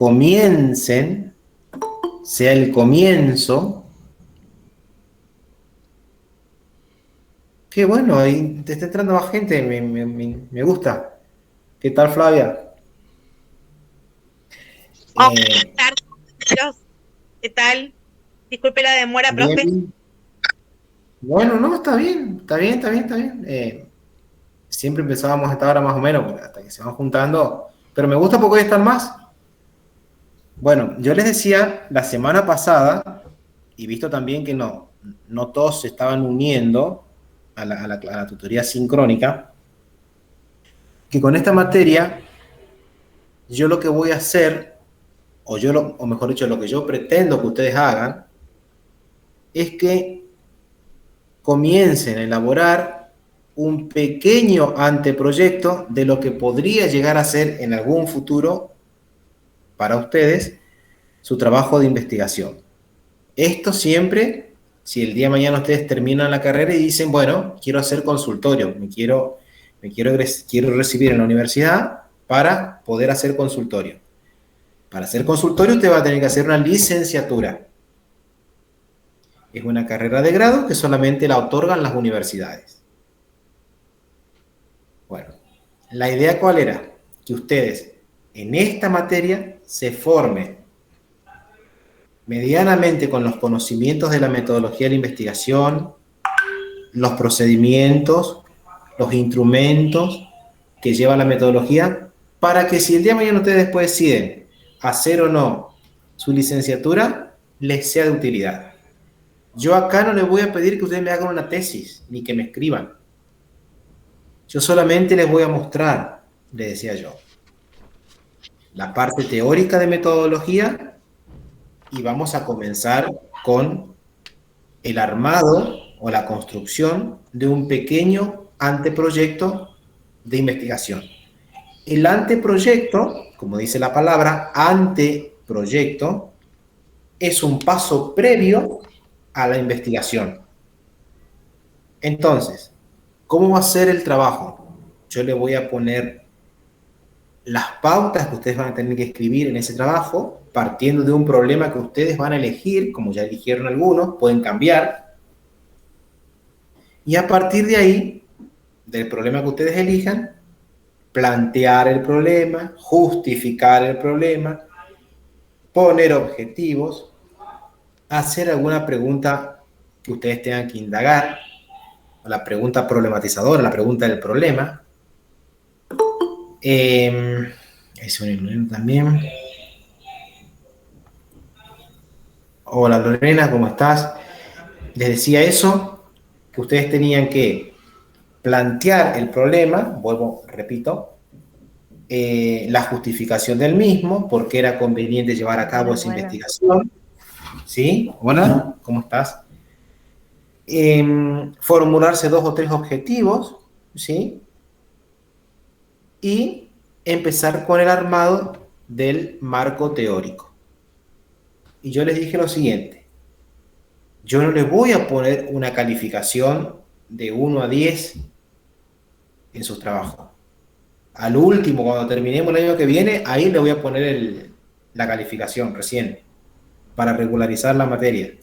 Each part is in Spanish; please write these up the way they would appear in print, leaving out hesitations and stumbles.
comiencen, sea el comienzo. Qué bueno, ahí te está entrando más gente, me gusta. ¿Qué tal, Flavia? Hola, Eh, Carlos. ¿Qué tal? Disculpe la demora, bien, profe. bien. Bueno, no, está bien, está bien, está bien, está bien. Siempre empezábamos a esta hora más o menos, porque hasta que se van juntando. Pero me gusta porque hoy están más. Bueno, yo les decía la semana pasada, y visto también que no todos se estaban uniendo a la tutoría sincrónica, que con esta materia yo lo que voy a hacer, o mejor dicho, lo que yo pretendo que ustedes hagan, es que comiencen a elaborar un pequeño anteproyecto de lo que podría llegar a ser en algún futuro para ustedes su trabajo de investigación. Esto siempre, si el día de mañana ustedes terminan la carrera y dicen, bueno, quiero hacer consultorio, quiero recibir en la universidad para poder hacer consultorio. Para hacer consultorio usted va a tener que hacer una licenciatura. Es una carrera de grado que solamente la otorgan las universidades. Bueno, la idea cuál era? Que ustedes en esta materia se formen medianamente con los conocimientos de la metodología de la investigación, los procedimientos, los instrumentos que lleva la metodología, para que si el día de mañana ustedes después deciden hacer o no su licenciatura, les sea de utilidad. Yo acá no les voy a pedir que ustedes me hagan una tesis, ni que me escriban. Yo solamente les voy a mostrar, les decía yo, la parte teórica de metodología y vamos a comenzar con el armado o la construcción de un pequeño anteproyecto de investigación. El anteproyecto, como dice la palabra, anteproyecto, es un paso previo a la investigación. Entonces, ¿cómo va a ser el trabajo? Yo le voy a poner las pautas que ustedes van a tener que escribir en ese trabajo, partiendo de un problema que ustedes van a elegir, como ya eligieron algunos, pueden cambiar, y a partir de ahí, del problema que ustedes elijan, plantear el problema, justificar el problema, poner objetivos, hacer alguna pregunta que ustedes tengan que indagar, la pregunta problematizadora, la pregunta del problema. Eso también. Hola Lorena, ¿cómo estás? Les decía eso, que ustedes tenían que plantear el problema, vuelvo, repito, la justificación del mismo, por qué era conveniente llevar a cabo Buenas, esa buenas. investigación. ¿Sí? Hola, ¿cómo estás? Formularse dos o tres objetivos, ¿sí? Y empezar con el armado del marco teórico. Y yo les dije lo siguiente, yo no les voy a poner una calificación de 1 a 10 en sus trabajos. Al último, cuando terminemos el año que viene, ahí le voy a poner la calificación recién, para regularizar la materia.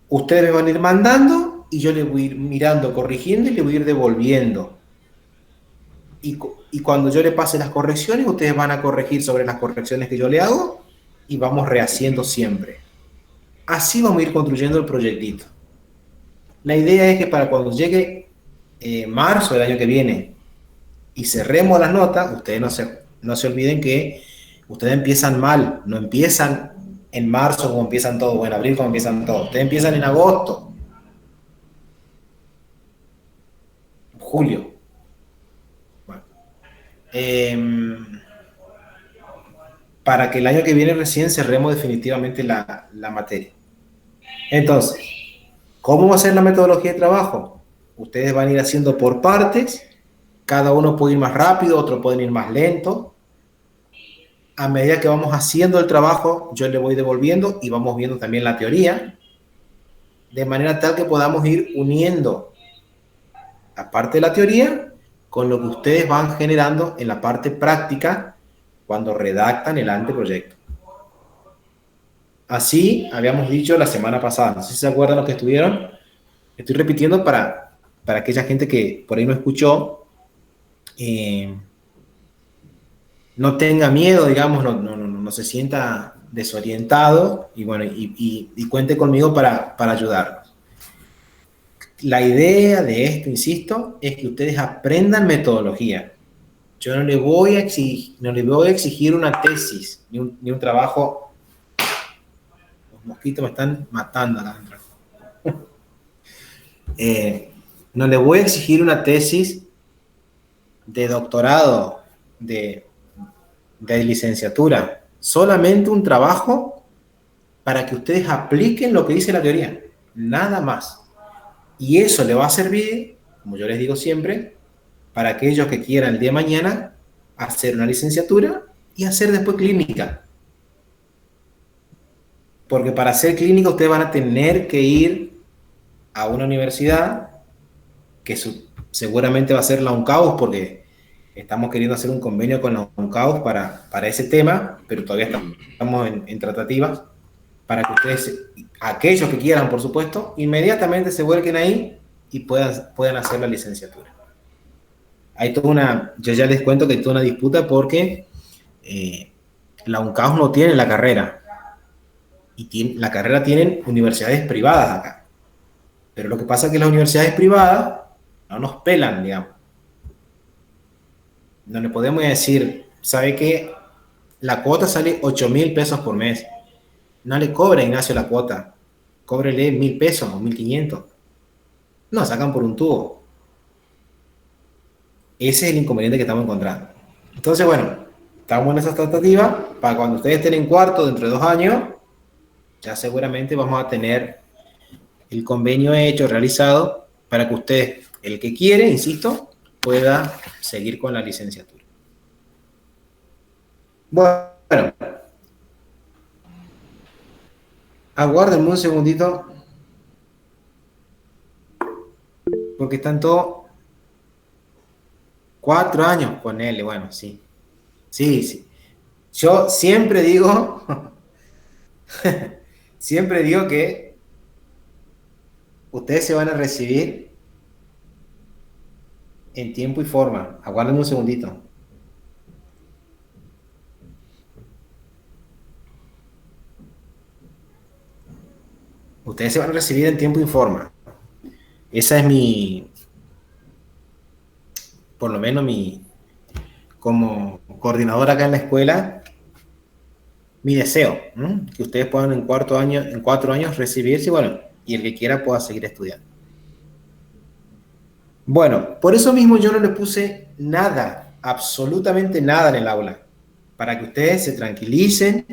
Ustedes me van a ir mandando y yo les voy a ir mirando, corrigiendo y les voy a ir devolviendo. Y cuando yo le pase las correcciones, ustedes van a corregir sobre las correcciones que yo le hago y vamos rehaciendo siempre. Así vamos a ir construyendo el proyectito. La idea es que para cuando llegue marzo del año que viene y cerremos las notas, ustedes no se olviden que ustedes empiezan mal, no empiezan en marzo como empiezan todos, o en abril como empiezan todos. Ustedes empiezan en agosto, julio. Bueno, para que el año que viene recién cerremos definitivamente la materia. Entonces, ¿cómo va a ser la metodología de trabajo? Ustedes van a ir haciendo por partes, cada uno puede ir más rápido, otro pueden ir más lento. A medida que vamos haciendo el trabajo, yo le voy devolviendo y vamos viendo también la teoría, de manera tal que podamos ir uniendo la parte de la teoría con lo que ustedes van generando en la parte práctica cuando redactan el anteproyecto. Así habíamos dicho la semana pasada. No sé si se acuerdan los que estuvieron. Estoy repitiendo para aquella gente que por ahí no escuchó. No tenga miedo, digamos, no se sienta desorientado y bueno, y cuente conmigo para ayudarlos. La idea de esto, insisto, es que ustedes aprendan metodología. Yo no les voy a exigir una tesis, ni un trabajo. Los mosquitos me están matando acá adentro. No les voy a exigir una tesis de doctorado, de licenciatura. Solamente un trabajo para que ustedes apliquen lo que dice la teoría. Nada más. Y eso le va a servir, como yo les digo siempre, para aquellos que quieran el día de mañana hacer una licenciatura y hacer después clínica. Porque para hacer clínica ustedes van a tener que ir a una universidad que seguramente va a ser la UNCAUS, porque estamos queriendo hacer un convenio con la UNCAUS para ese tema, pero todavía estamos en tratativas, para que ustedes, aquellos que quieran, por supuesto, inmediatamente se vuelquen ahí y puedan hacer la licenciatura. Yo ya les cuento que hay toda una disputa porque la UNCAUS no tiene la carrera, y la carrera tienen universidades privadas acá. Pero lo que pasa es que las universidades privadas no nos pelan, digamos. No le podemos decir, ¿sabe qué? La cuota sale 8.000 pesos por mes. No le cobra Ignacio la cuota. Cóbrele 1.000 pesos o 1.500. No, sacan por un tubo. Ese es el inconveniente que estamos encontrando. Entonces, bueno, estamos en esa tratativa para cuando ustedes estén en cuarto dentro de 2 años, ya seguramente vamos a tener el convenio hecho, realizado, para que usted, el que quiere, insisto, pueda seguir con la licenciatura. Bueno, aguárdenme un segundito, porque están todos 4 años con él, bueno, sí. Sí. Yo siempre digo, siempre digo que ustedes se van a recibir en tiempo y forma. Aguárdenme un segundito. Ustedes se van a recibir en tiempo y forma. Esa es por lo menos como coordinador acá en la escuela, mi deseo, ¿no? Que ustedes puedan en 4 años recibirse, bueno, y el que quiera pueda seguir estudiando. Bueno, por eso mismo yo no le puse nada, absolutamente nada en el aula, para que ustedes se tranquilicen,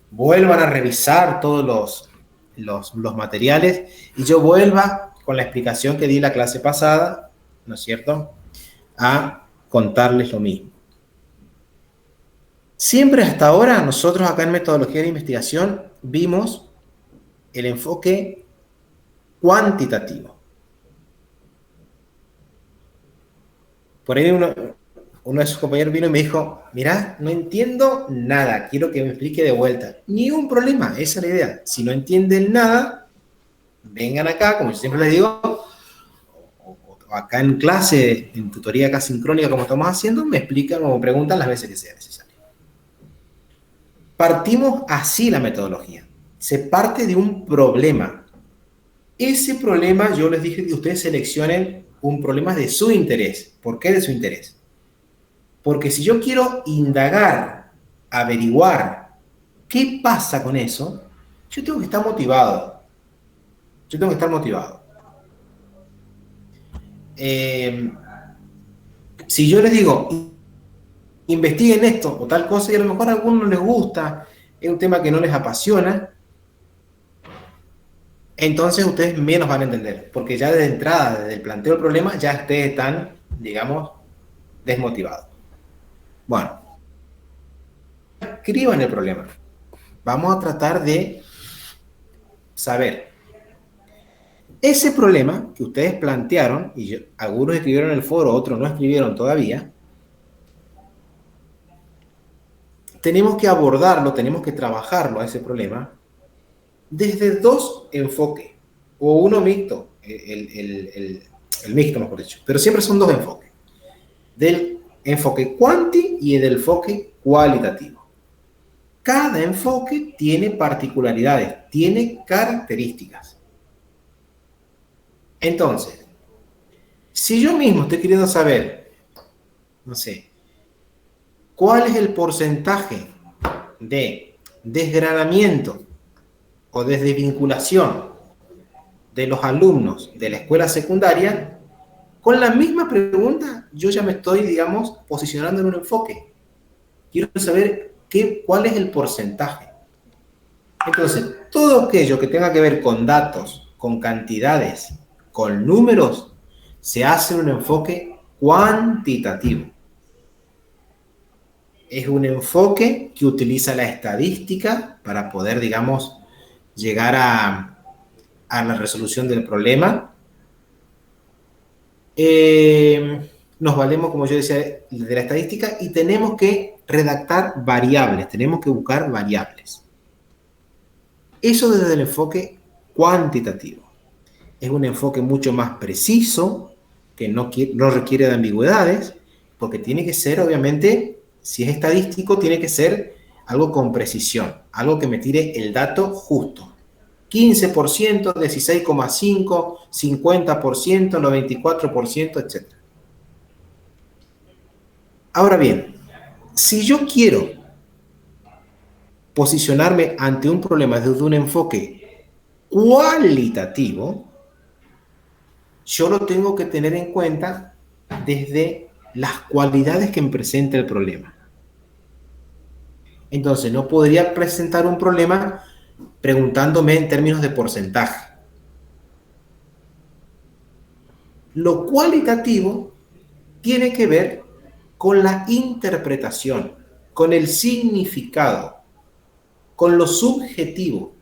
vuelvan a revisar todos los materiales y yo vuelva con la explicación que di la clase pasada, ¿no es cierto?, a contarles lo mismo. Siempre hasta ahora nosotros acá en metodología de investigación vimos el enfoque cuantitativo. Por ahí uno de sus compañeros vino y me dijo, mirá, no entiendo nada, quiero que me explique de vuelta. Ni un problema, esa es la idea. Si no entienden nada, vengan acá, como yo siempre les digo, o acá en clase, en tutoría acá sincrónica como estamos haciendo, me explican o me preguntan las veces que sea necesario. Partimos así la metodología. Se parte de un problema. Ese problema, yo les dije que ustedes seleccionen un problema de su interés. ¿Por qué de su interés? Porque si yo quiero indagar, averiguar qué pasa con eso, yo tengo que estar motivado. Si yo les digo, investiguen esto o tal cosa, y a lo mejor a algunos no les gusta, es un tema que no les apasiona, entonces ustedes menos van a entender, porque ya desde entrada, desde el planteo del problema, ya ustedes están, digamos, desmotivados. Bueno, escriban el problema. Vamos a tratar de saber ese problema que ustedes plantearon, y algunos escribieron en el foro, otros no escribieron todavía. tenemos que abordarlo, tenemos que trabajarlo a ese problema desde dos enfoques, o uno mixto, el mixto mejor dicho, pero siempre son dos enfoques, del enfoque cuanti y del enfoque cualitativo. Cada enfoque tiene particularidades, tiene características. Entonces, si yo mismo estoy queriendo saber, no sé, cuál es el porcentaje de desgranamiento o de desvinculación de los alumnos de la escuela secundaria, con la misma pregunta yo ya me estoy, digamos, posicionando en un enfoque. Quiero saber cuál es el porcentaje. Entonces, todo aquello que tenga que ver con datos, con cantidades, con números, se hace en un enfoque cuantitativo. Es un enfoque que utiliza la estadística para poder, digamos, llegar a la resolución del problema. Nos valemos, como yo decía, de la estadística y tenemos que redactar variables, tenemos que buscar variables. Eso desde el enfoque cuantitativo. Es un enfoque mucho más preciso, que no requiere de ambigüedades, porque tiene que ser, obviamente, si es estadístico, tiene que ser algo con precisión, algo que me tire el dato justo. 15%, 16,5%, 50%, 94%, etc. Ahora bien, si yo quiero posicionarme ante un problema desde un enfoque cualitativo, yo lo tengo que tener en cuenta desde las cualidades que me presenta el problema. Entonces, no podría presentar un problema preguntándome en términos de porcentaje. Lo cualitativo tiene que ver con la interpretación, con el significado, con lo subjetivo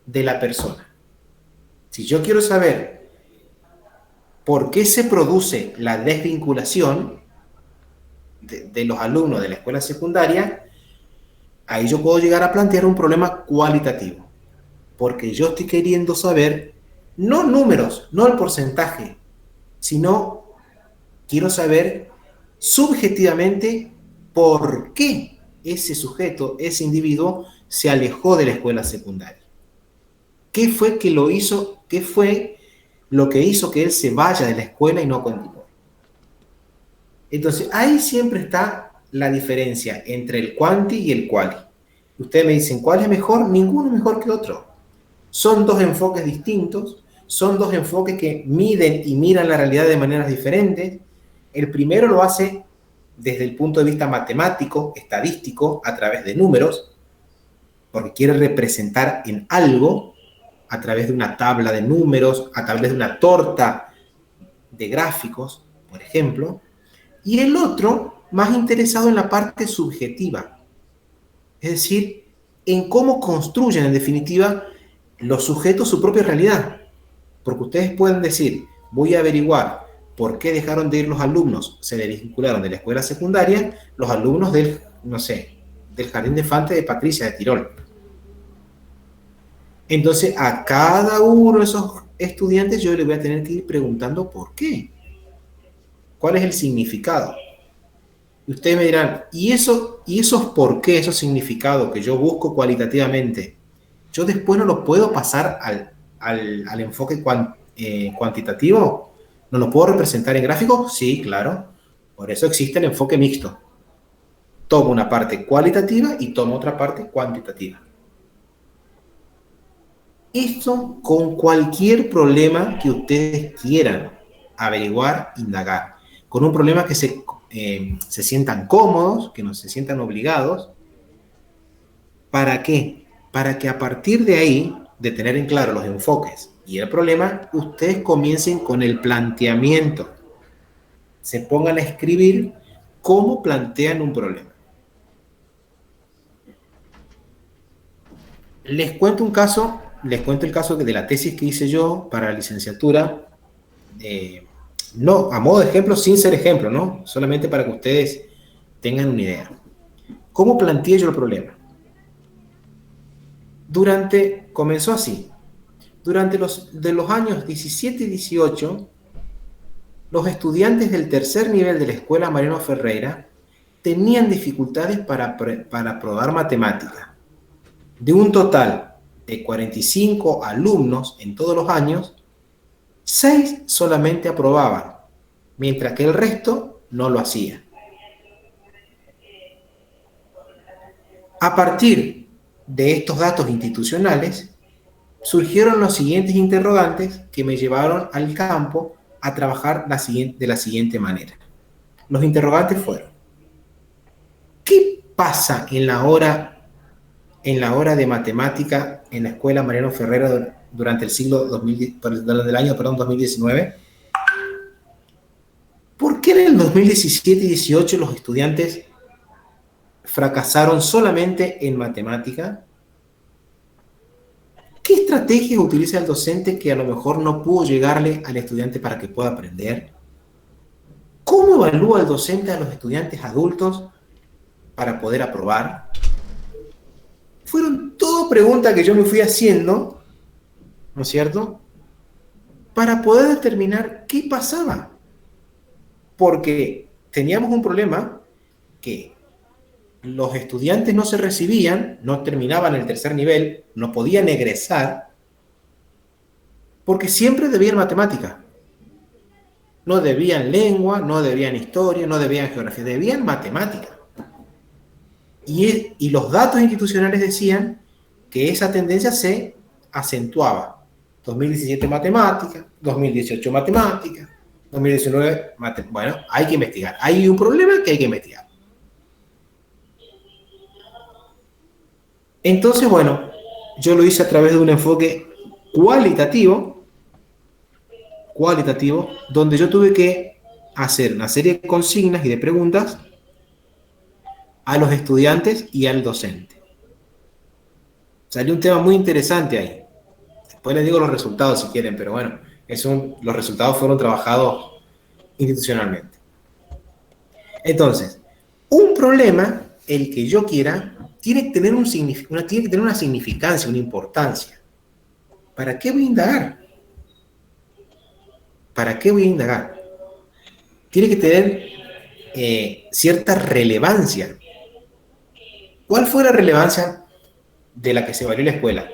de la persona. Si yo quiero saber por qué se produce la desvinculación de los alumnos de la escuela secundaria, ahí yo puedo llegar a plantear un problema cualitativo, porque yo estoy queriendo saber no números, no el porcentaje, sino quiero saber subjetivamente por qué ese sujeto, ese individuo, se alejó de la escuela secundaria. ¿Qué fue que lo hizo? ¿Qué fue lo que hizo que él se vaya de la escuela y no continuó? Entonces, ahí siempre está la diferencia entre el cuanti y el quali. Ustedes me dicen, ¿cuál es mejor? Ninguno es mejor que otro. Son dos enfoques distintos, son dos enfoques que miden y miran la realidad de maneras diferentes. El primero lo hace desde el punto de vista matemático, estadístico, a través de números, porque quiere representar en algo, a través de una tabla de números, a través de una torta de gráficos, por ejemplo. Y el otro, más interesado en la parte subjetiva, es decir, en cómo construyen, en definitiva, los sujetos su propia realidad. Porque ustedes pueden decir, voy a averiguar por qué dejaron de ir los alumnos, se desvincularon de la escuela secundaria, los alumnos del, no sé, del Jardín de Infantes de Patricia de Tirol. Entonces, a cada uno de esos estudiantes yo le voy a tener que ir preguntando por qué. ¿Cuál es el significado? Y ustedes me dirán, ¿y esos por qué, esos significados que yo busco cualitativamente, yo después no los puedo pasar al enfoque cuantitativo? ¿No lo puedo representar en gráficos? Sí, claro. Por eso existe el enfoque mixto. Tomo una parte cualitativa y tomo otra parte cuantitativa. Esto con cualquier problema que ustedes quieran averiguar, indagar. Con un problema que se sientan cómodos, que no se sientan obligados. ¿Para qué? Para que a partir de ahí, de tener en claro los enfoques y el problema, ustedes comiencen con el planteamiento. Se pongan a escribir cómo plantean un problema. Les cuento el caso de la tesis que hice yo para la licenciatura. No, a modo de ejemplo, sin ser ejemplo, ¿no? Solamente para que ustedes tengan una idea. ¿Cómo planteé yo el problema? Comenzó así. Durante los años 17 y 18, los estudiantes del tercer nivel de la Escuela Mariano Ferreira tenían dificultades para aprobar matemática. De un total de 45 alumnos en todos los años, 6 solamente aprobaban, mientras que el resto no lo hacía. A partir de estos datos institucionales, surgieron los siguientes interrogantes que me llevaron al campo a trabajar de la siguiente manera. Los interrogantes fueron: ¿qué pasa en la hora de matemática en la Escuela Mariano Ferreira durante el año 2019? ¿Por qué en el 2017 y 18 los estudiantes fracasaron solamente en matemática? ¿Qué estrategias utiliza el docente que a lo mejor no pudo llegarle al estudiante para que pueda aprender? ¿Cómo evalúa el docente a los estudiantes adultos para poder aprobar? Fueron todas preguntas que yo me fui haciendo, ¿no es cierto?, para poder determinar qué pasaba. Porque teníamos un problema que los estudiantes no se recibían, no terminaban el tercer nivel, no podían egresar, porque siempre debían matemática. No debían lengua, no debían historia, no debían geografía, debían matemática. Y los datos institucionales decían que esa tendencia se acentuaba. 2017 matemática, 2018 matemática, 2019 matemática. Bueno, hay que investigar. Hay un problema que hay que investigar. Entonces, bueno, yo lo hice a través de un enfoque cualitativo, donde yo tuve que hacer una serie de consignas y de preguntas a los estudiantes y al docente. Salió un tema muy interesante ahí. Después les digo los resultados si quieren, pero bueno, los resultados fueron trabajados institucionalmente. Entonces, un problema, el que yo quiera, tiene que tener una significancia, una importancia. ¿Para qué voy a indagar? ¿Para qué voy a indagar? Tiene que tener cierta relevancia. ¿Cuál fue la relevancia de la que se valió la escuela?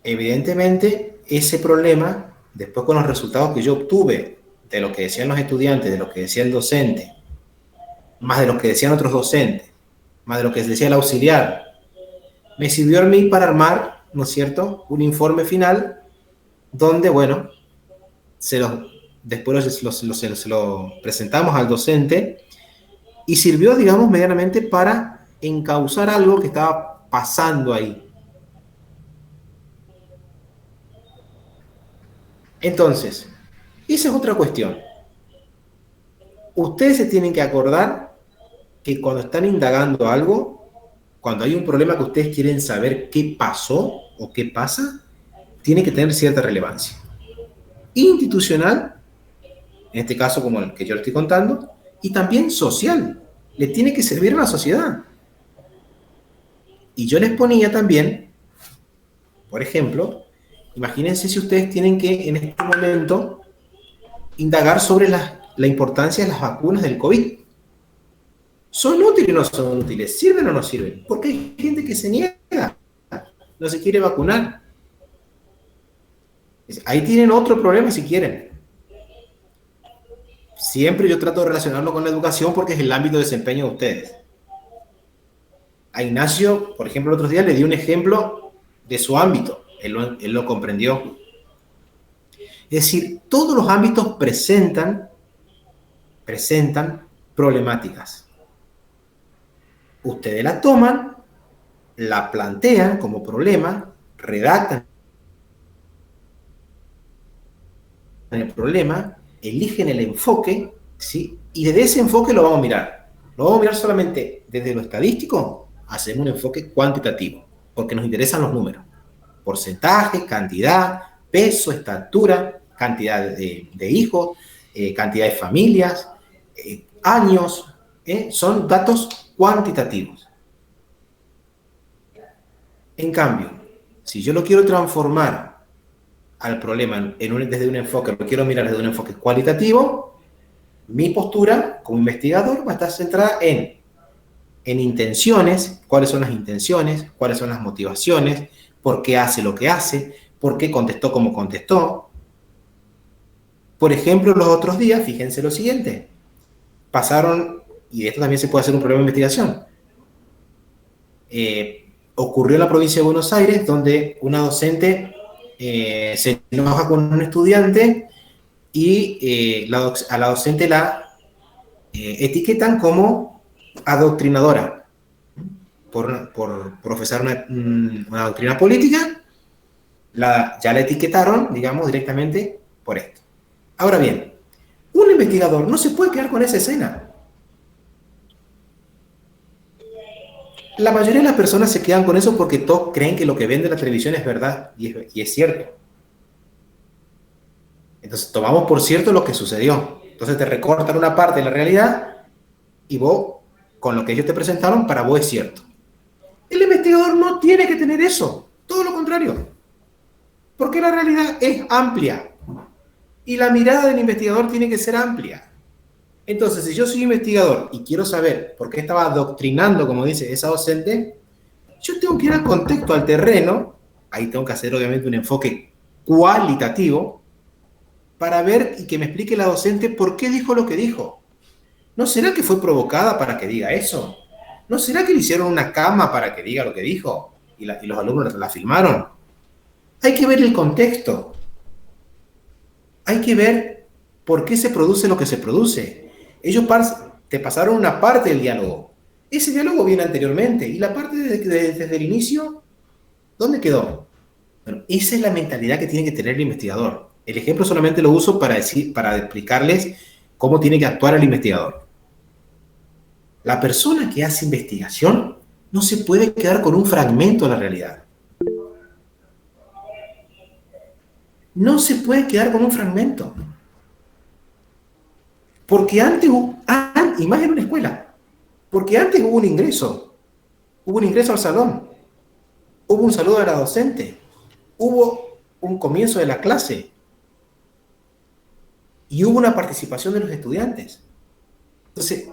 Evidentemente, ese problema, después con los resultados que yo obtuve de lo que decían los estudiantes, de lo que decía el docente, más de lo que decían otros docentes, más de lo que decía el auxiliar, me sirvió a mí para armar, ¿no es cierto?, un informe final donde, bueno, después se lo presentamos al docente y sirvió, digamos, medianamente para encauzar algo que estaba pasando ahí. Entonces, esa es otra cuestión. Ustedes se tienen que acordar que cuando están indagando algo, cuando hay un problema que ustedes quieren saber qué pasó o qué pasa, tiene que tener cierta relevancia. Institucional, en este caso como el que yo le estoy contando, y también social. Le tiene que servir a la sociedad. Y yo les ponía también, por ejemplo, imagínense si ustedes tienen que en este momento indagar sobre la importancia de las vacunas del COVID. ¿Son útiles o no son útiles? ¿Sirven o no sirven? Porque hay gente que se niega, no se quiere vacunar. Ahí tienen otro problema si quieren. Siempre yo trato de relacionarlo con la educación porque es el ámbito de desempeño de ustedes. A Ignacio, por ejemplo, el otro día le di un ejemplo de su ámbito. Él lo comprendió. Es decir, todos los ámbitos presentan problemáticas. Ustedes la toman, la plantean como problema, redactan el problema, eligen el enfoque, ¿sí? Y desde ese enfoque lo vamos a mirar. Lo vamos a mirar solamente desde lo estadístico, hacemos un enfoque cuantitativo, porque nos interesan los números. Porcentaje, cantidad, peso, estatura, cantidad de hijos, cantidad de familias, años, son datos cuantitativos. En cambio, si yo lo quiero transformar al problema desde un enfoque, lo quiero mirar desde un enfoque cualitativo, mi postura como investigador va a estar centrada en intenciones, cuáles son las intenciones, cuáles son las motivaciones, por qué hace lo que hace, por qué contestó como contestó. Por ejemplo, los otros días, fíjense lo siguiente, pasaron, y de esto también se puede hacer un problema de investigación, ocurrió en la provincia de Buenos Aires, donde una docente se enoja con un estudiante y a la docente la etiquetan como adoctrinadora por profesar una doctrina política. Ya la etiquetaron, digamos, directamente por esto. Ahora bien, un investigador no se puede quedar con esa escena. La mayoría de las personas se quedan con eso porque todos creen que lo que ven de la televisión es verdad y es cierto. Entonces tomamos por cierto lo que sucedió. Entonces te recortan una parte de la realidad y vos, con lo que ellos te presentaron, para vos es cierto. El investigador no tiene que tener eso, todo lo contrario. Porque la realidad es amplia y la mirada del investigador tiene que ser amplia. Entonces, si yo soy investigador y quiero saber por qué estaba adoctrinando, como dice esa docente, yo tengo que ir al contexto, al terreno, ahí tengo que hacer obviamente un enfoque cualitativo, para ver y que me explique la docente por qué dijo lo que dijo. ¿No será que fue provocada para que diga eso? ¿No será que le hicieron una cama para que diga lo que dijo y los alumnos la filmaron? Hay que ver el contexto. Hay que ver por qué se produce lo que se produce. Ellos te pasaron una parte del diálogo. Ese diálogo viene anteriormente. ¿Y la parte desde el inicio? ¿Dónde quedó? Bueno, esa es la mentalidad que tiene que tener el investigador. El ejemplo solamente lo uso para explicarles cómo tiene que actuar el investigador. La persona que hace investigación no se puede quedar con un fragmento de la realidad. No se puede quedar con un fragmento. Porque antes, y más en una escuela, porque antes hubo un ingreso al salón, hubo un saludo a la docente, hubo un comienzo de la clase y hubo una participación de los estudiantes. Entonces,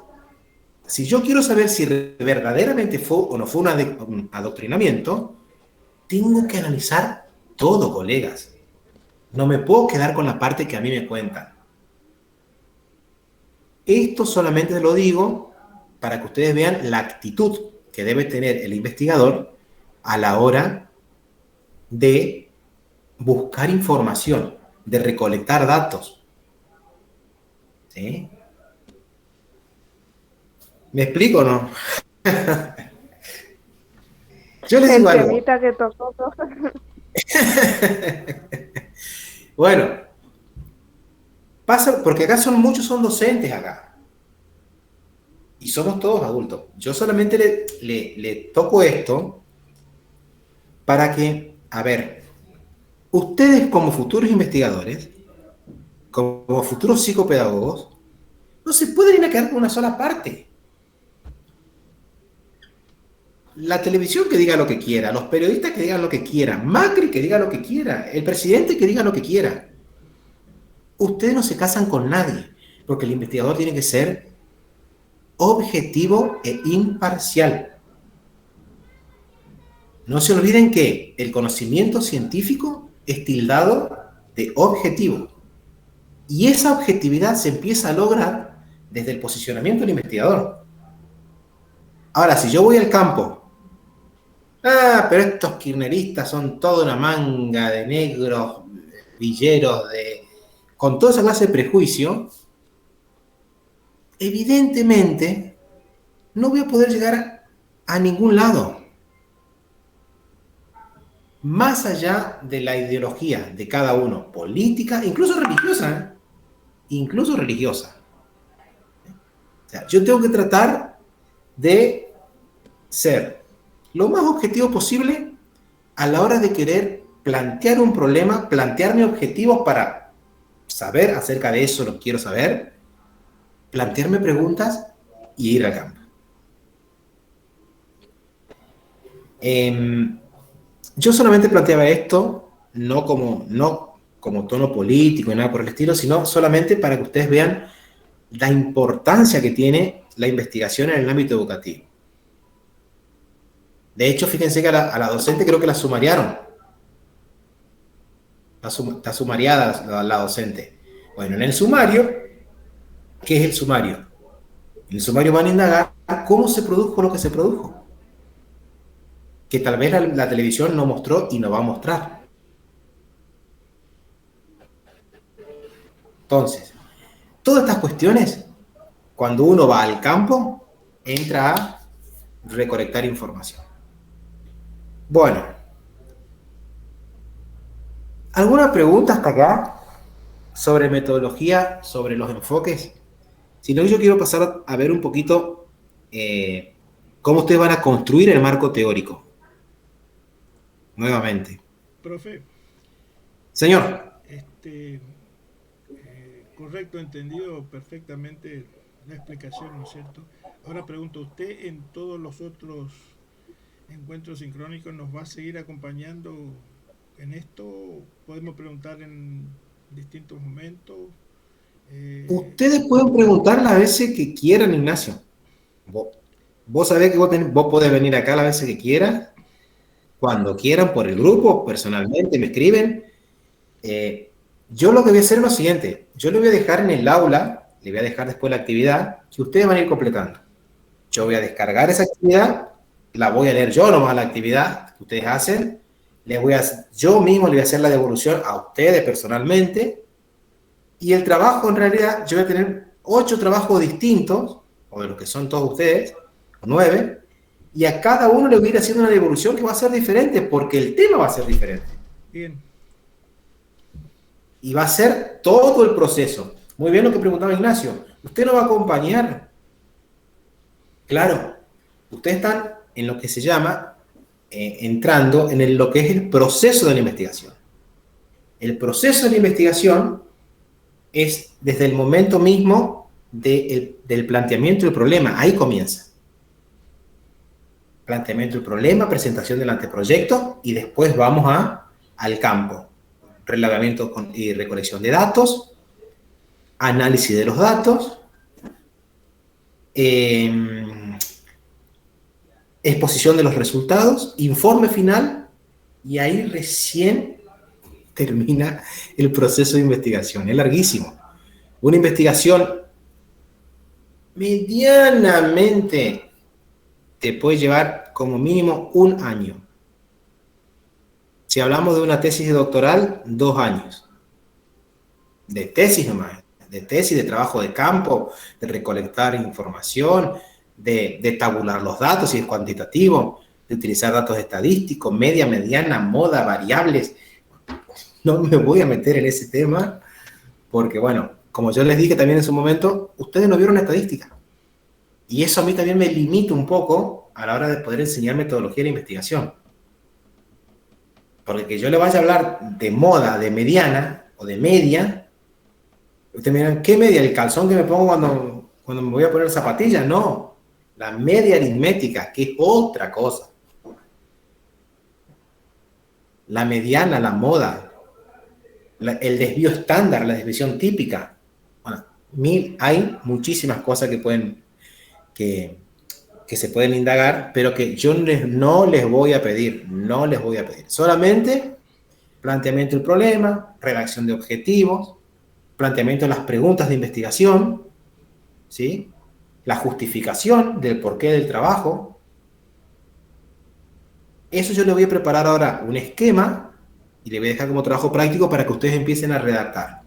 si yo quiero saber si verdaderamente fue o no fue un adoctrinamiento, tengo que analizar todo, colegas. No me puedo quedar con la parte que a mí me cuentan. Esto solamente lo digo para que ustedes vean la actitud que debe tener el investigador a la hora de buscar información, de recolectar datos. ¿Sí? ¿Me explico o no? Yo les digo algo. temita que tocó. Bueno, pasa, porque acá son docentes acá. Y somos todos adultos. Yo solamente le toco esto para que, a ver, ustedes como futuros investigadores, como futuros psicopedagogos, no se pueden ir a quedar con una sola parte. La televisión que diga lo que quiera, los periodistas que digan lo que quieran, Macri que diga lo que quiera, el presidente que diga lo que quiera. Ustedes no se casan con nadie, porque el investigador tiene que ser objetivo e imparcial. No se olviden que el conocimiento científico es tildado de objetivo. Y esa objetividad se empieza a lograr desde el posicionamiento del investigador. Ahora, si yo voy al campo, pero estos kirchneristas son toda una manga de negros, villeros, con toda esa clase de prejuicio, evidentemente no voy a poder llegar a ningún lado. Más allá de la ideología de cada uno, política, incluso religiosa, incluso religiosa. O sea, yo tengo que tratar de ser lo más objetivo posible a la hora de querer plantear un problema, plantearme objetivos para saber acerca de eso, lo quiero saber, plantearme preguntas y ir al campo. Yo solamente planteaba esto no como tono político y nada por el estilo, sino solamente para que ustedes vean la importancia que tiene la investigación en el ámbito educativo. De hecho, fíjense que a la docente creo que la sumariaron. Está sumariada la docente. Bueno, en el sumario, ¿qué es el sumario? En el sumario van a indagar cómo se produjo lo que se produjo, que tal vez la televisión no mostró y no va a mostrar. Entonces, todas estas cuestiones, cuando uno va al campo, entra a recolectar información. Bueno, ¿alguna pregunta hasta acá sobre metodología, sobre los enfoques? Si no, yo quiero pasar a ver un poquito cómo ustedes van a construir el marco teórico. Nuevamente. Profe, Señor. Correcto, entendido perfectamente la explicación, ¿no es cierto? Ahora pregunto, ¿usted en todos los otros encuentros sincrónicos nos va a seguir acompañando en esto? Podemos preguntar en distintos momentos. Ustedes pueden preguntar las veces que quieran, Ignacio. Vos sabés que vos podés venir acá las veces que quieran, cuando quieran, por el grupo, personalmente, me escriben. Yo lo que voy a hacer es lo siguiente. Yo le voy a dejar en el aula, le voy a dejar después la actividad, que ustedes van a ir completando. Yo voy a descargar esa actividad, la voy a leer yo nomás la actividad que ustedes hacen, yo mismo le voy a hacer la devolución a ustedes personalmente, y el trabajo en realidad, yo voy a tener 8 trabajos distintos, o de los que son todos ustedes, 9, y a cada uno le voy a ir haciendo una devolución que va a ser diferente, porque el tema va a ser diferente. Bien. Y va a ser todo el proceso. Muy bien lo que preguntaba Ignacio. ¿Usted nos va a acompañar? Claro, ustedes están en lo que se llama, entrando en lo que es el proceso de la investigación. El proceso de la investigación es desde el momento mismo del planteamiento del problema. Ahí comienza. Planteamiento del problema, presentación del anteproyecto y después vamos al campo. Relevamiento y recolección de datos, análisis de los datos, exposición de los resultados, informe final, y ahí recién termina el proceso de investigación. Es larguísimo. Una investigación medianamente te puede llevar como mínimo 1 año. Si hablamos de una tesis doctoral, 2 años. De tesis nomás, de tesis, de trabajo de campo, de recolectar información, de tabular los datos si es cuantitativo, de utilizar datos estadísticos, media, mediana, moda, variables. No me voy a meter en ese tema porque, bueno, como yo les dije también en su momento, ustedes no vieron estadística. Y eso a mí también me limita un poco a la hora de poder enseñar metodología de investigación. Porque que yo le vaya a hablar de moda, de mediana o de media, ustedes me dirán, ¿qué media? ¿El calzón que me pongo cuando me voy a poner zapatillas? No, la media aritmética, que es otra cosa. La mediana, la moda, el desvío estándar, la desviación típica. Bueno, hay muchísimas cosas que se pueden indagar, pero que yo no les voy a pedir. Solamente planteamiento del problema, redacción de objetivos, planteamiento de las preguntas de investigación, ¿sí? La justificación del porqué del trabajo. Eso yo le voy a preparar ahora un esquema y le voy a dejar como trabajo práctico para que ustedes empiecen a redactar.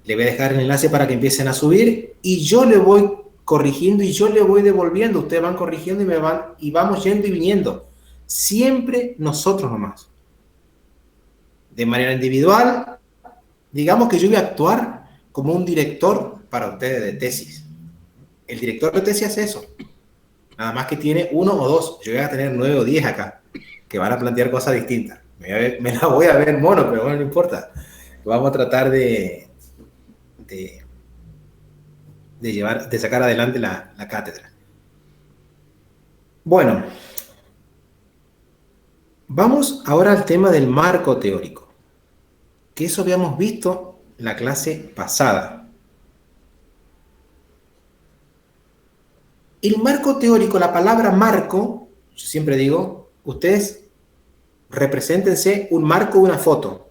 Le voy a dejar el enlace para que empiecen a subir y yo le voy corrigiendo y yo le voy devolviendo. Ustedes van corrigiendo y vamos yendo y viniendo. Siempre nosotros nomás. De manera individual, digamos que yo voy a actuar como un director para ustedes de tesis. El director de tesis hace eso. Nada más que tiene 1 o 2. Yo voy a tener 9 o 10 acá, que van a plantear cosas distintas. Me la voy a ver mono, pero bueno, no importa. Vamos a tratar de de sacar adelante la cátedra. Bueno, vamos ahora al tema del marco teórico, que eso habíamos visto en la clase pasada. El marco teórico, la palabra marco, yo siempre digo, ustedes represéntense un marco, una foto.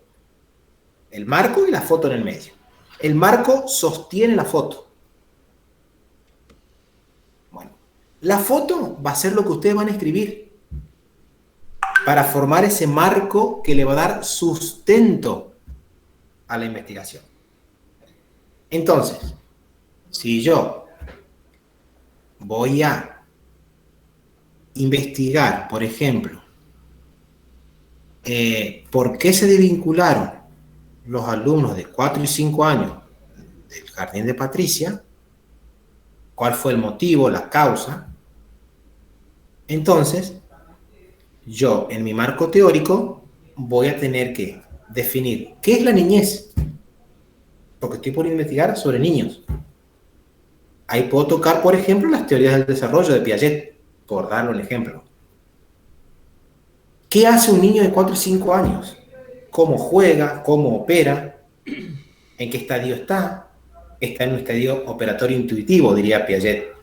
El marco y la foto en el medio. El marco sostiene la foto. Bueno, la foto va a ser lo que ustedes van a escribir para formar ese marco que le va a dar sustento a la investigación. Entonces, si yo voy a investigar, por ejemplo, por qué se desvincularon los alumnos de 4 y 5 años del Jardín de Patricia, cuál fue el motivo, la causa, entonces yo en mi marco teórico voy a tener que definir qué es la niñez, porque estoy por investigar sobre niños. Ahí puedo tocar, por ejemplo, las teorías del desarrollo de Piaget, por darle un ejemplo. ¿Qué hace un niño de 4 y 5 años? ¿Cómo juega? ¿Cómo opera? ¿En qué estadio está? Está en un estadio operatorio intuitivo, diría Piaget.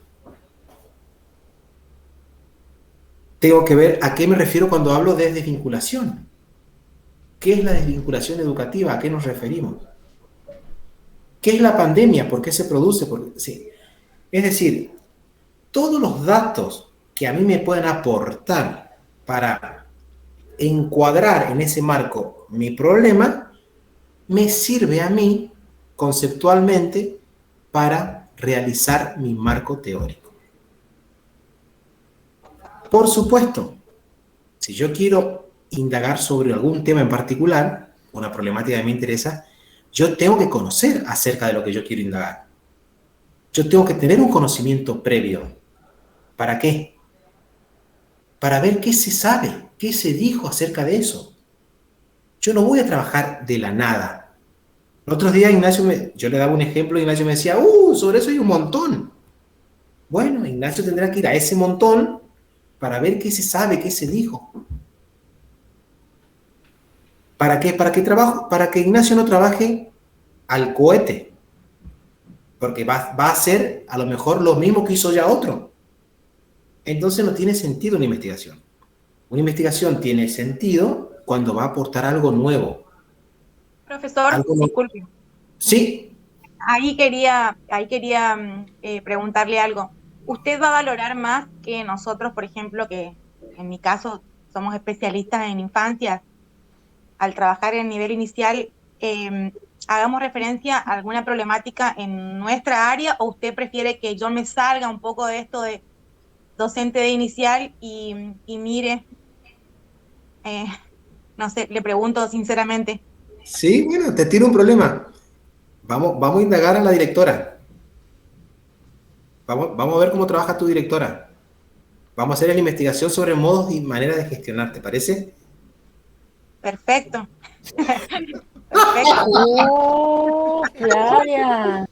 Tengo que ver a qué me refiero cuando hablo de desvinculación. ¿Qué es la desvinculación educativa? ¿A qué nos referimos? ¿Qué es la pandemia? ¿Por qué se produce? Sí. Es decir, todos los datos que a mí me pueden aportar para encuadrar en ese marco mi problema, me sirve a mí conceptualmente para realizar mi marco teórico. Por supuesto, si yo quiero indagar sobre algún tema en particular, una problemática que me interesa, yo tengo que conocer acerca de lo que yo quiero indagar. Yo tengo que tener un conocimiento previo. ¿Para qué? Para ver qué se sabe, qué se dijo acerca de eso. Yo no voy a trabajar de la nada. El otro día yo le daba un ejemplo y Ignacio me decía, sobre eso hay un montón. Bueno, Ignacio tendrá que ir a ese montón para ver qué se sabe, qué se dijo. ¿Para qué? Para que Ignacio no trabaje al cohete. Porque va a hacer a lo mejor lo mismo que hizo ya otro. Entonces no tiene sentido una investigación. Una investigación tiene sentido cuando va a aportar algo nuevo. Profesor, disculpe. Sí. Ahí quería preguntarle algo. ¿Usted va a valorar más que nosotros, por ejemplo, que en mi caso somos especialistas en infancia, al trabajar en nivel inicial, hagamos referencia a alguna problemática en nuestra área, o usted prefiere que yo me salga un poco de esto de docente de inicial y mire, no sé, le pregunto sinceramente? Sí, bueno, te tiro un problema. Vamos a indagar a la directora. Vamos a ver cómo trabaja tu directora. Vamos a hacer la investigación sobre modos y maneras de gestionar, ¿te parece? Perfecto. Perfecto. Claudia.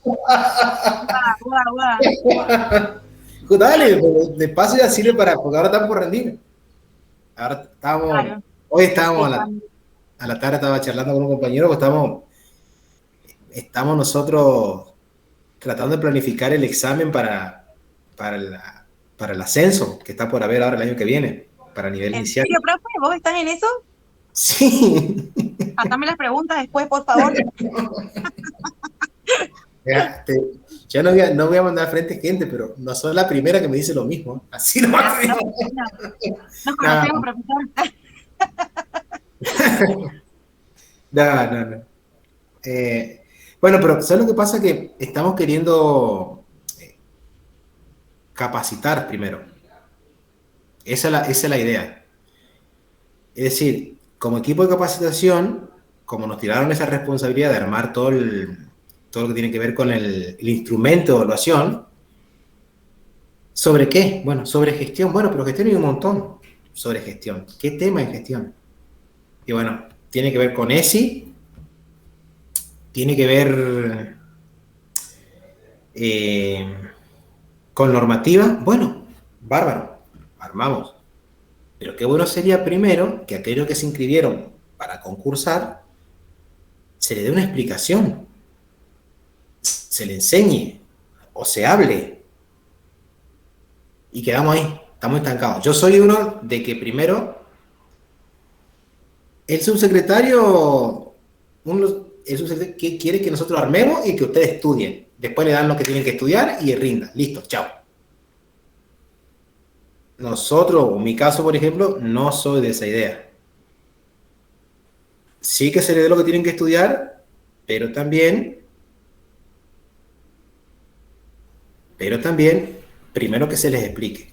Dale, de paso ya sirve porque ahora estamos por rendir. Ahora Claro. Hoy estábamos a la tarde, estaba charlando con un compañero, pues estamos nosotros tratando de planificar el examen para el ascenso, que está por haber ahora el año que viene, para nivel inicial. ¿En serio, profe? ¿Vos estás en eso? Sí. Pasame las preguntas después, por favor. Yo no voy a mandar frente gente, pero no soy la primera que me dice lo mismo. Así lo va a hacer. Nos conocemos, profesor. No. Bueno, pero ¿sabes lo que pasa? Que estamos queriendo capacitar primero. Esa es la idea. Es decir, como equipo de capacitación, como nos tiraron esa responsabilidad de armar todo lo que tiene que ver con el instrumento de evaluación, ¿sobre qué? Bueno, sobre gestión. Bueno, pero gestión hay un montón sobre gestión. ¿Qué tema en gestión? Y bueno, tiene que ver con ESI, tiene que ver Eh, con normativa, bueno, bárbaro, armamos. Pero qué bueno sería primero que aquellos que se inscribieron para concursar se le dé una explicación, se le enseñe o se hable y quedamos ahí, estamos estancados. Yo soy uno de que primero el subsecretario, el subsecretario que quiere que nosotros armemos y que ustedes estudien. Después le dan lo que tienen que estudiar y rindan. Listo, chao. Nosotros, en mi caso, por ejemplo, no soy de esa idea. Sí que se les dé lo que tienen que estudiar, pero también, primero que se les explique.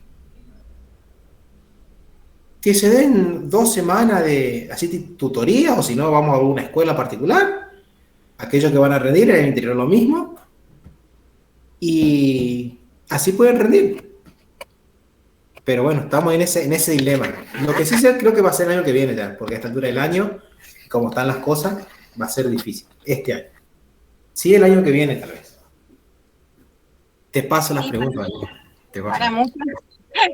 Que se den 2 semanas de así tutoría, o si no, vamos a una escuela particular. Aquellos que van a rendir en el interior lo mismo. Y así pueden rendir. Pero bueno, estamos en ese dilema. Lo que sí sé, creo que va a ser el año que viene ya, porque a esta altura del año, como están las cosas, va a ser difícil. Este año. Sí, el año que viene, tal vez. Te paso las Sí, preguntas. Te paso. para muchos,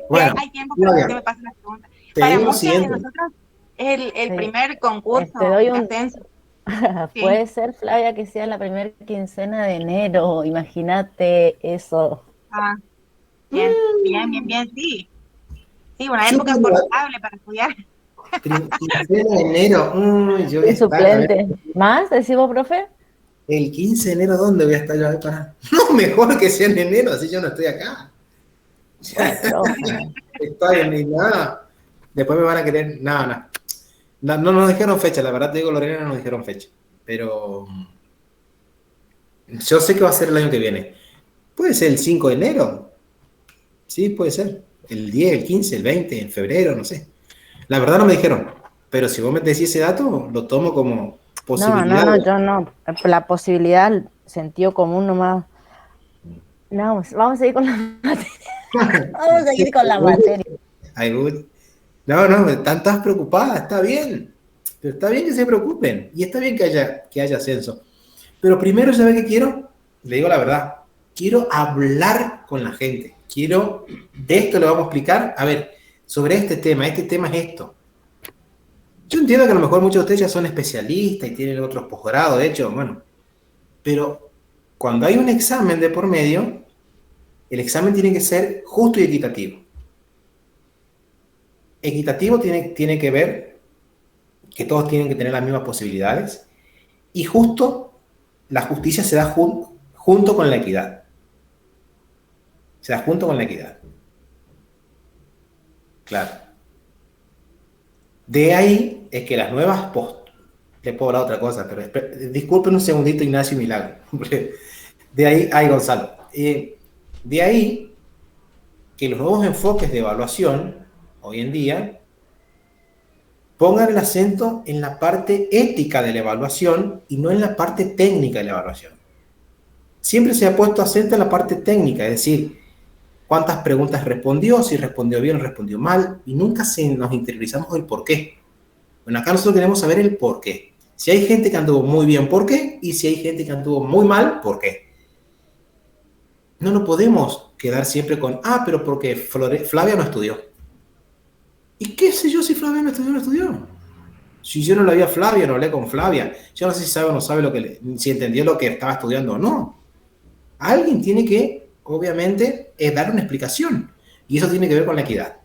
Bueno, hay tiempo para que me pasen las preguntas. Para te digo lo muchos de siguiente. nosotros es el Sí. primer concurso Te doy de un... ascenso. Sí. Puede ser, Flavia, que sea la primera quincena de enero. Imagínate eso. Ah, bien, bien, bien, bien, sí. Sí, una Sí, época pero formidable para estudiar. quincena de enero. Yo voy a Un estar, a ver, suplente. ¿Más? ¿Decimos, profe? el 15 de enero, ¿dónde voy a estar yo? A ver, para... No, mejor que sea en enero, así yo no estoy acá. Pues, profe. Estoy en nada. Después me van a querer. Nada, nada. No nos dijeron fecha, la verdad te digo, Lorena, no nos dijeron fecha. Pero yo sé que va a ser el año que viene. Puede ser el 5 de enero. Sí, puede ser. El 10, el 15, el 20, en febrero, no sé. La verdad no me dijeron. Pero si vos me decís ese dato, lo tomo como posibilidad. No, yo no. La posibilidad, el sentido común nomás. No, vamos a seguir con la materia. Vamos a seguir con la materia. Ay, uy. No, están todas preocupadas, está bien. Pero está bien que se preocupen. Y está bien que haya ascenso. Pero primero, ¿sabe qué quiero? Le digo la verdad. Quiero hablar con la gente. De esto le vamos a explicar. A ver, sobre este tema es esto. Yo entiendo que a lo mejor muchos de ustedes ya son especialistas y tienen otros posgrados, de hecho, bueno. Pero cuando hay un examen de por medio, el examen tiene que ser justo y equitativo. Equitativo tiene que ver que todos tienen que tener las mismas posibilidades. Y justo, la justicia se da junto con la equidad. Se da junto con la equidad. Claro. De ahí es que las nuevas le puedo hablar otra cosa, pero disculpen un segundito, Ignacio Milagro. De ahí, ay, Gonzalo. De ahí que los nuevos enfoques de evaluación, hoy en día, pongan el acento en la parte ética de la evaluación y no en la parte técnica de la evaluación. Siempre se ha puesto acento en la parte técnica, es decir, cuántas preguntas respondió, si respondió bien o respondió mal, y nunca nos interiorizamos el por qué. Bueno, acá nosotros queremos saber el por qué. Si hay gente que anduvo muy bien, ¿por qué? Y si hay gente que anduvo muy mal, ¿por qué? No nos podemos quedar siempre con, pero porque Flavia no estudió. ¿Y qué sé yo si Flavia no estudió o no estudió? Si yo no la vi a Flavia, no hablé con Flavia, yo no sé si sabe o no sabe si entendió lo que estaba estudiando o no. Alguien tiene que, obviamente, dar una explicación. Y eso tiene que ver con la equidad.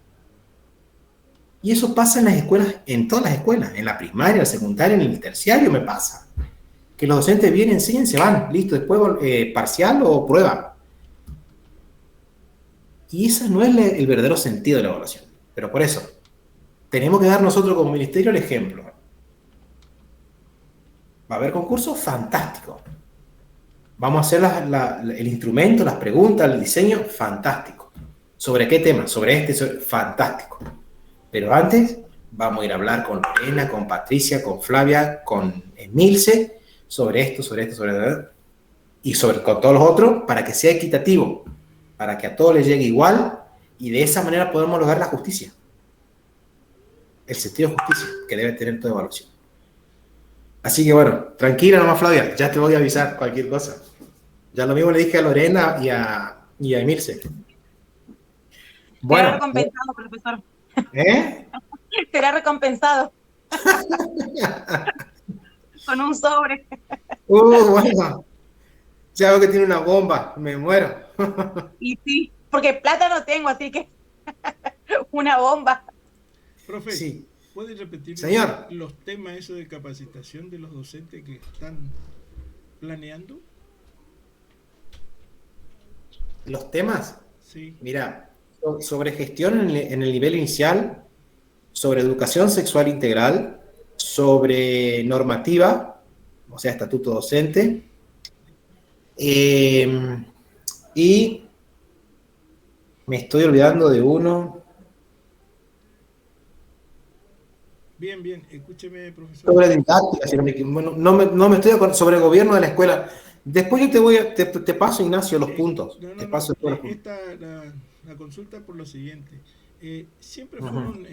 Y eso pasa en las escuelas, en todas las escuelas, en la primaria, en la secundaria, en el terciario me pasa. Que los docentes vienen, enseñan, se van, listo, después parcial o prueba. Y ese no es el verdadero sentido de la evaluación. Pero por eso, tenemos que dar nosotros como ministerio el ejemplo. Va a haber concursos fantásticos. Vamos a hacer el instrumento, las preguntas, el diseño, fantástico. ¿Sobre qué tema? Sobre fantástico. Pero antes, vamos a ir a hablar con Lorena, con Patricia, con Flavia, con Emilce, sobre esto, y con todos los otros, para que sea equitativo, para que a todos les llegue igual, y de esa manera podemos lograr la justicia. El sentido de justicia que debe tener toda evaluación. Así que bueno, tranquila nomás, Flavia, ya te voy a avisar cualquier cosa. Ya lo mismo le dije a Lorena y a Emilce. Será Bueno, recompensado, profesor. ¿eh? Será recompensado con un sobre. Bueno, ya veo que tiene una bomba, me muero. Y sí, porque plata no tengo, así que una bomba. Profe, Sí, ¿puede repetir señor, los temas eso de capacitación de los docentes que están planeando? los temas, Sí. mira, sobre gestión en el nivel inicial, sobre educación sexual integral, sobre normativa, o sea, estatuto docente, y me estoy olvidando de uno Bien, bien. Escúcheme, profesor. sobre didáctica, si no me equivoco. Bueno, no me estoy acordando, sobre gobierno de la escuela. Después yo te paso, Ignacio, los puntos. No, Te no, no. paso todos los puntos. La consulta por lo siguiente. Siempre Ujú. fueron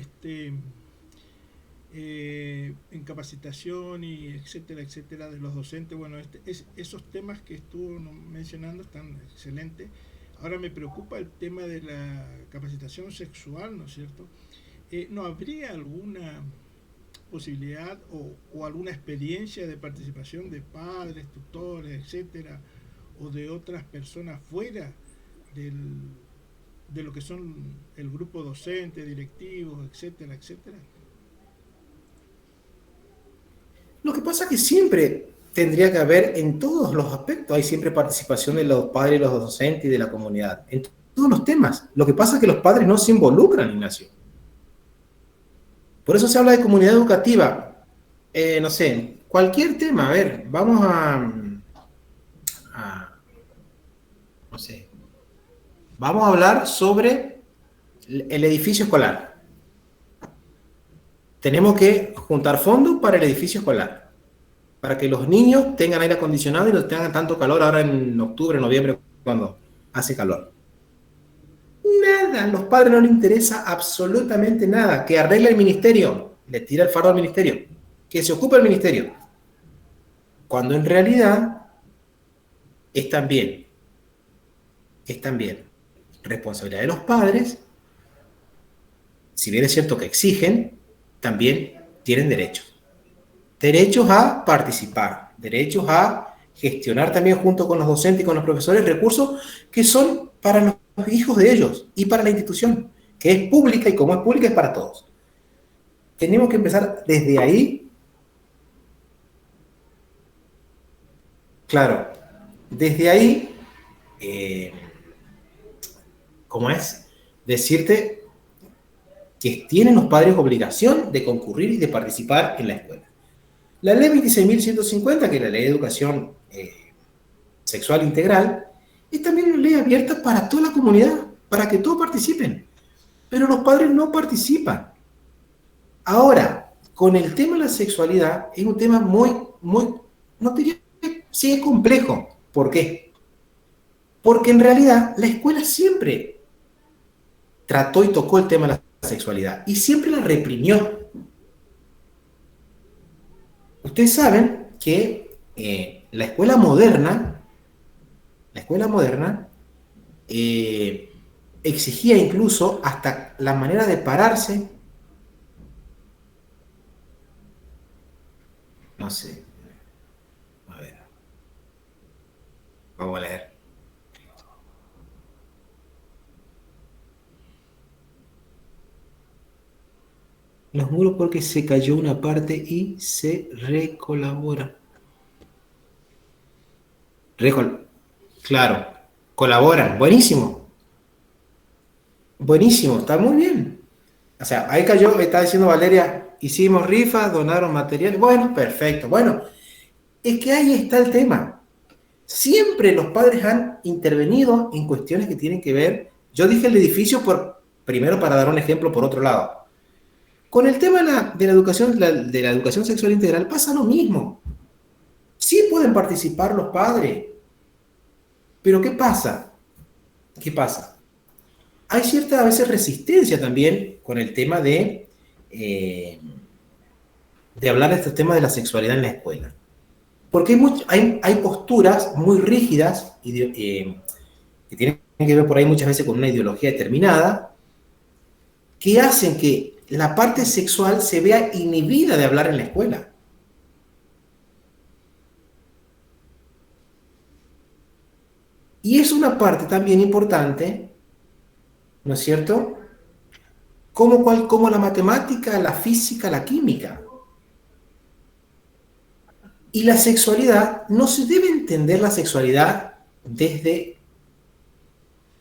en capacitación y etcétera, etcétera, de los docentes. Bueno, esos temas que estuvo mencionando están excelentes. Ahora me preocupa el tema de la capacitación sexual, ¿no es cierto? ¿No habría alguna posibilidad o alguna experiencia de participación de padres, tutores, etcétera, o de otras personas fuera del, de lo que son el grupo docente, directivos, etcétera, etcétera? Lo que pasa es que siempre tendría que haber, en todos los aspectos, hay siempre participación de los padres y los docentes y de la comunidad, en todos los temas. Lo que pasa es que los padres no se involucran, Ignacio. Por eso se habla de comunidad educativa. No sé, cualquier tema, a ver, vamos no sé, vamos a hablar sobre el edificio escolar. Tenemos que juntar fondos para el edificio escolar, para que los niños tengan aire acondicionado y no tengan tanto calor ahora en octubre, noviembre, cuando hace calor. Nada, a los padres no les interesa absolutamente nada. Que arregle el ministerio, le tira el fardo al ministerio, que se ocupe el ministerio. Cuando en realidad es también responsabilidad de los padres, si bien es cierto que exigen, también tienen derechos. Derechos a participar, derechos a gestionar también junto con los docentes y con los profesores recursos que son para los hijos de ellos y para la institución, que es pública y como es pública es para todos. Tenemos que empezar desde ahí, claro, desde ahí, eh, ¿cómo es? Decirte que tienen los padres obligación de concurrir y de participar en la escuela. La ley 26.150, que es la ley de educación sexual integral, es también una ley abierta para toda la comunidad, para que todos participen. Pero los padres no participan. Ahora, con el tema de la sexualidad, es un tema no te diría que sí es complejo. ¿Por qué? Porque en realidad la escuela siempre trató y tocó el tema de la sexualidad y siempre la reprimió. Ustedes saben que la escuela moderna exigía incluso hasta la manera de pararse, no sé, a ver, vamos a leer. Los muros porque se cayó una parte y se recolabora. Claro, colaboran, buenísimo, buenísimo, está muy bien. O sea, ahí cayó, está diciendo Valeria, hicimos rifas, donaron materiales, bueno, perfecto, bueno, es que ahí está el tema. Siempre los padres han intervenido en cuestiones que tienen que ver, yo dije el edificio primero para dar un ejemplo por otro lado. Con el tema de la educación sexual integral pasa lo mismo. Sí pueden participar los padres, pero ¿qué pasa? ¿Qué pasa? Hay cierta a veces resistencia también con el tema de hablar de estos temas de la sexualidad en la escuela. Porque hay posturas muy rígidas que tienen que ver por ahí muchas veces con una ideología determinada, que hacen que la parte sexual se vea inhibida de hablar en la escuela. Y es una parte también importante, ¿no es cierto? Como la matemática, la física, la química. Y la sexualidad, no se debe entender la sexualidad desde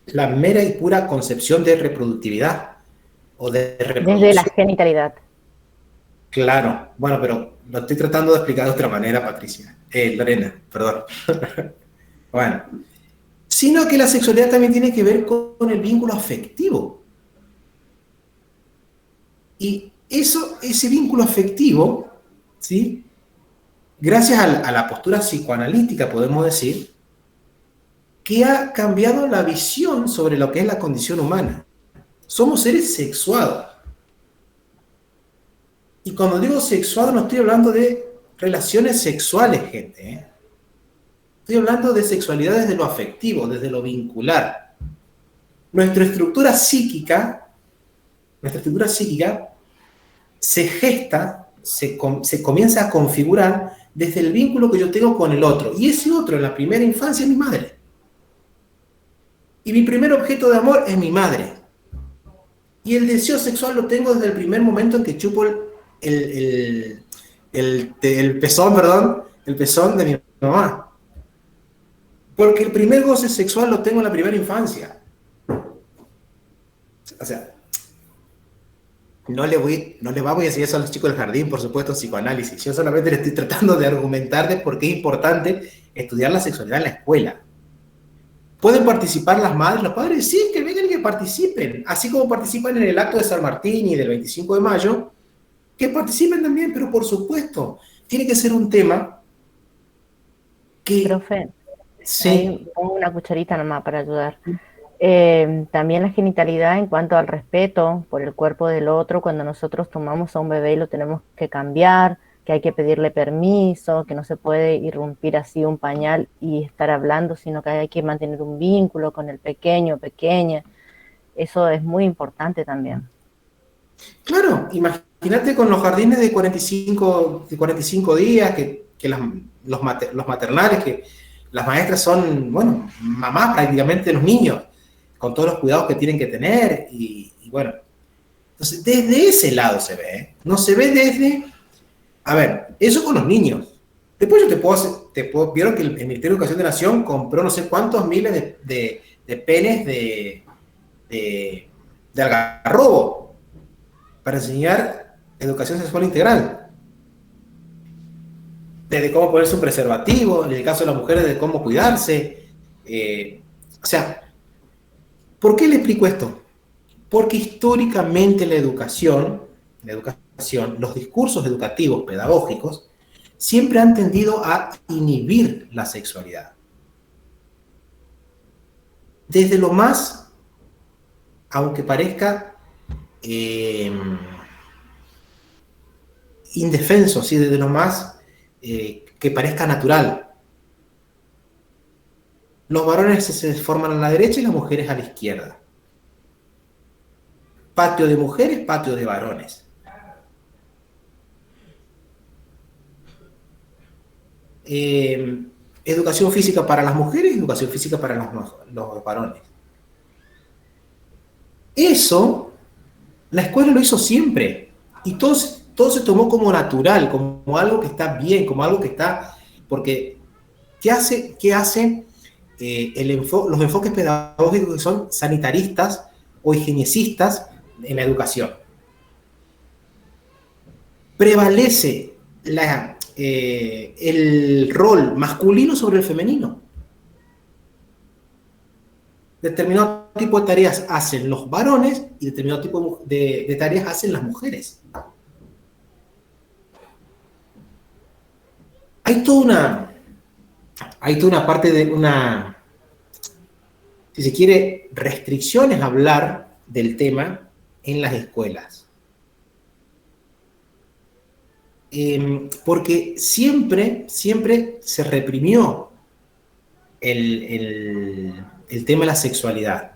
la mera y pura concepción de reproductividad o de Desde la reproducción. genitalidad. Claro, bueno, pero lo estoy tratando de explicar de otra manera, Patricia. Lorena, perdón. Bueno, sino que la sexualidad también tiene que ver con el vínculo afectivo. Y ese vínculo afectivo, ¿sí? Gracias a la postura psicoanalítica, podemos decir, que ha cambiado la visión sobre lo que es la condición humana. Somos seres sexuados. Y cuando digo sexuado no estoy hablando de relaciones sexuales, gente, ¿eh? Estoy hablando de sexualidad desde lo afectivo, desde lo vincular. Nuestra estructura psíquica se gesta, se comienza a configurar desde el vínculo que yo tengo con el otro. Y ese otro en la primera infancia es mi madre. Y mi primer objeto de amor es mi madre. Y el deseo sexual lo tengo desde el primer momento en que chupo el pezón de mi mamá. Porque el primer goce sexual lo tengo en la primera infancia. O sea, no le vamos a decir eso a los chicos del jardín, por supuesto, psicoanálisis. Yo solamente le estoy tratando de argumentar de por qué es importante estudiar la sexualidad en la escuela. ¿Pueden participar las madres, los padres? Sí, que vengan y que participen. Así como participan en el acto de San Martín y del 25 de mayo, que participen también, pero por supuesto, tiene que ser un tema que... Profe, Sí. ahí pongo una cucharita nomás para ayudar. También la genitalidad en cuanto al respeto por el cuerpo del otro, cuando nosotros tomamos a un bebé y lo tenemos que cambiar, que hay que pedirle permiso, que no se puede irrumpir así un pañal y estar hablando, sino que hay que mantener un vínculo con el pequeño, pequeña. Eso es muy importante también. Claro, imagínate con los jardines de 45 días, los maternales, que las maestras son, bueno, mamás prácticamente de los niños, con todos los cuidados que tienen que tener, y bueno. Entonces, desde ese lado se ve, ¿eh? No se ve desde... A ver, eso con los niños. Después yo vieron que el Ministerio de Educación de la Nación compró no sé cuántos miles de penes de algarrobo para enseñar educación sexual integral. Desde cómo ponerse un preservativo, en el caso de las mujeres, de cómo cuidarse. O sea, ¿por qué le explico esto? Porque históricamente la educación, los discursos educativos, pedagógicos, siempre han tendido a inhibir la sexualidad. Desde lo más, aunque parezca indefenso, ¿sí? Desde lo más que parezca natural. Los varones se forman a la derecha y las mujeres a la izquierda. Patio de mujeres, patio de varones. Educación física para las mujeres, educación física para los varones. Eso, la escuela lo hizo siempre. Y todo se tomó como natural, como algo que está bien, como algo que está... Porque, ¿qué hace los enfoques pedagógicos que son sanitaristas o higienistas en la educación? Prevalece el rol masculino sobre el femenino. Determinado tipo de tareas hacen los varones y determinado tipo de tareas hacen las mujeres. Hay toda una parte de si se quiere, restricciones a hablar del tema en las escuelas. Porque siempre se reprimió el tema de la sexualidad.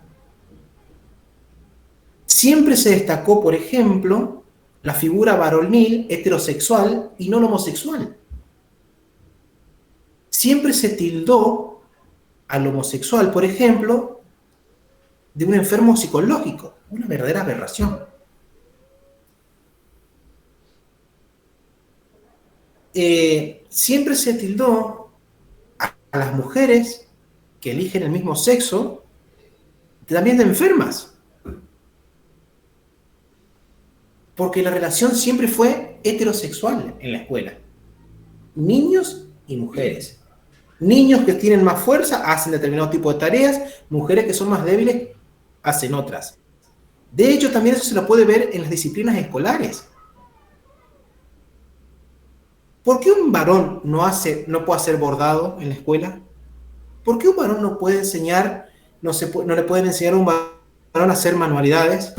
Siempre se destacó, por ejemplo, la figura varonil, heterosexual y no homosexual. Siempre se tildó al homosexual, por ejemplo, de un enfermo psicológico, una verdadera aberración. Siempre se tildó a las mujeres que eligen el mismo sexo también de enfermas, porque la relación siempre fue heterosexual en la escuela. Niños y mujeres. Niños que tienen más fuerza hacen determinado tipo de tareas, mujeres que son más débiles hacen otras. De hecho, también eso se lo puede ver en las disciplinas escolares. ¿Por qué un varón no puede hacer bordado en la escuela? ¿Por qué un varón no puede enseñar, no le pueden enseñar a un varón a hacer manualidades?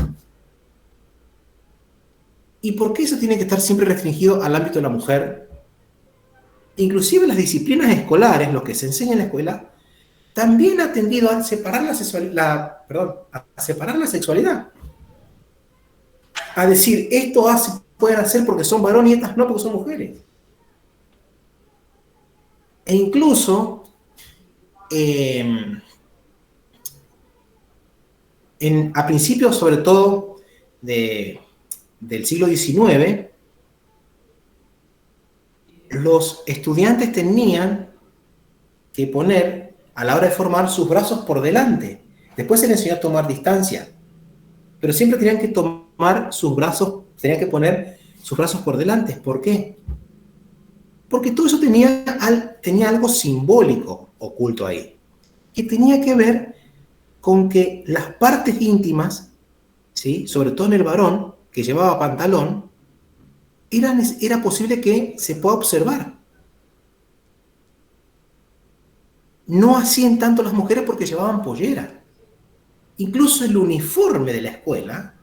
¿Y por qué eso tiene que estar siempre restringido al ámbito de la mujer? Inclusive las disciplinas escolares, lo que se enseña en la escuela, también ha tendido a separar a separar la sexualidad. A decir, pueden hacer porque son varones y estas no porque son mujeres. E incluso, a principios, sobre todo, del siglo XIX, los estudiantes tenían que poner, a la hora de formar, sus brazos por delante. Después se les enseñó a tomar distancia, pero siempre tenían que poner sus brazos por delante. ¿Por qué? Porque todo eso tenía algo simbólico oculto ahí, que tenía que ver con que las partes íntimas, ¿sí?, sobre todo en el varón que llevaba pantalón, era posible que se pueda observar. No hacían tanto las mujeres porque llevaban pollera. Incluso el uniforme de la escuela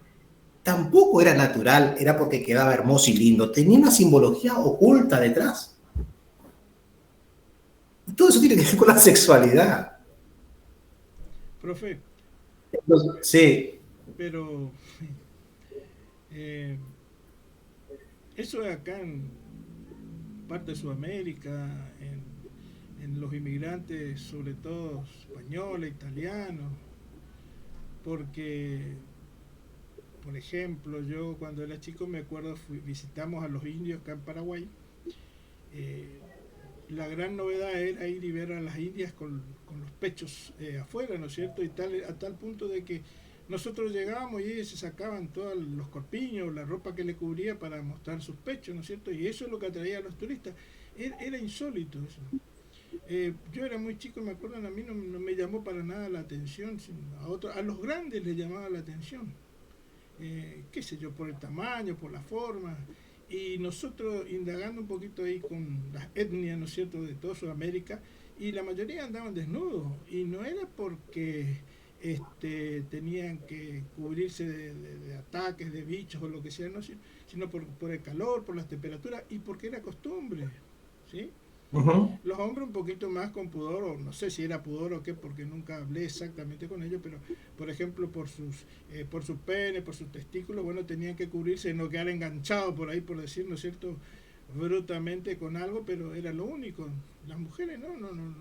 tampoco era natural, era porque quedaba hermoso y lindo, tenía una simbología oculta detrás. Y todo eso tiene que ver con la sexualidad. Profe, Entonces, sí. pero eso es acá en parte de Sudamérica, en los inmigrantes, sobre todo españoles, italianos, porque, por ejemplo, yo cuando era chico me acuerdo, visitamos a los indios acá en Paraguay. eh, la gran novedad era ir y ver a las indias con los pechos afuera, ¿no es cierto? Y a tal punto de que nosotros llegábamos y ellos se sacaban todos los corpiños, la ropa que le cubría para mostrar sus pechos, ¿no es cierto? Y eso es lo que atraía a los turistas. Era insólito eso. Yo era muy chico, me acuerdo, a mí no me llamó para nada la atención, a los grandes les llamaba la atención, qué sé yo, por el tamaño, por la forma. Y nosotros indagando un poquito ahí con las etnias, ¿no es cierto?, de toda Sudamérica, y la mayoría andaban desnudos, y no era porque tenían que cubrirse de ataques, de bichos o lo que sea, no, sino por el calor, por las temperaturas, y porque era costumbre, ¿sí? Uh-huh. Los hombres un poquito más con pudor, o no sé si era pudor o qué, porque nunca hablé exactamente con ellos, pero por ejemplo por sus penes, por sus testículos, bueno, tenían que cubrirse y no quedar enganchados por ahí, por decir, ¿no es cierto?, brutamente con algo, pero era lo único. Las mujeres no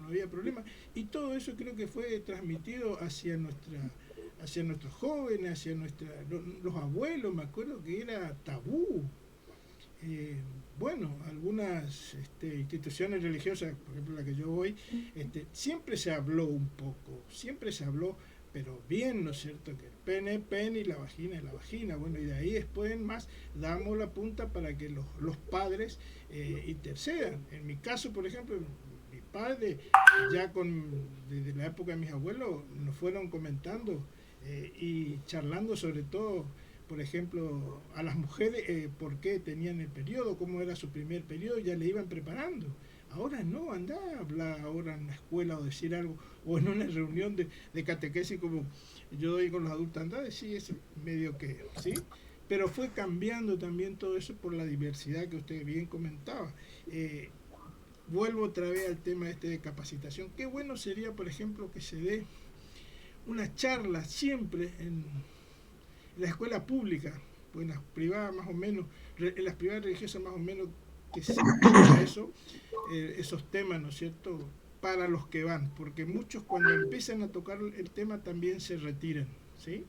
había problema. Y todo eso creo que fue transmitido hacia nuestros jóvenes, los abuelos, me acuerdo que era tabú. Bueno, algunas instituciones religiosas, por ejemplo la que yo voy, siempre se habló un poco, siempre se habló, pero bien, ¿no es cierto?, que el pene es pene y la vagina es la vagina. Bueno, y de ahí después más damos la punta para que los padres intercedan. En mi caso, por ejemplo, mi padre, desde la época de mis abuelos, nos fueron comentando y charlando sobre todo, por ejemplo, a las mujeres, por qué tenían el periodo, cómo era su primer periodo, ya le iban preparando. Ahora no, anda a hablar ahora en la escuela o decir algo, o en una reunión de catequesis como yo doy con los adultos, anda a decir eso, medio que, ¿sí? pero fue cambiando también todo eso por la diversidad que usted bien comentaba. Vuelvo otra vez al tema este de capacitación. Qué bueno sería, por ejemplo, que se dé una charla siempre en la escuela pública, pues en las privadas más o menos, en las privadas religiosas más o menos, que se toca eso, esos temas, ¿no es cierto?, para los que van, porque muchos cuando empiezan a tocar el tema también se retiran, ¿sí?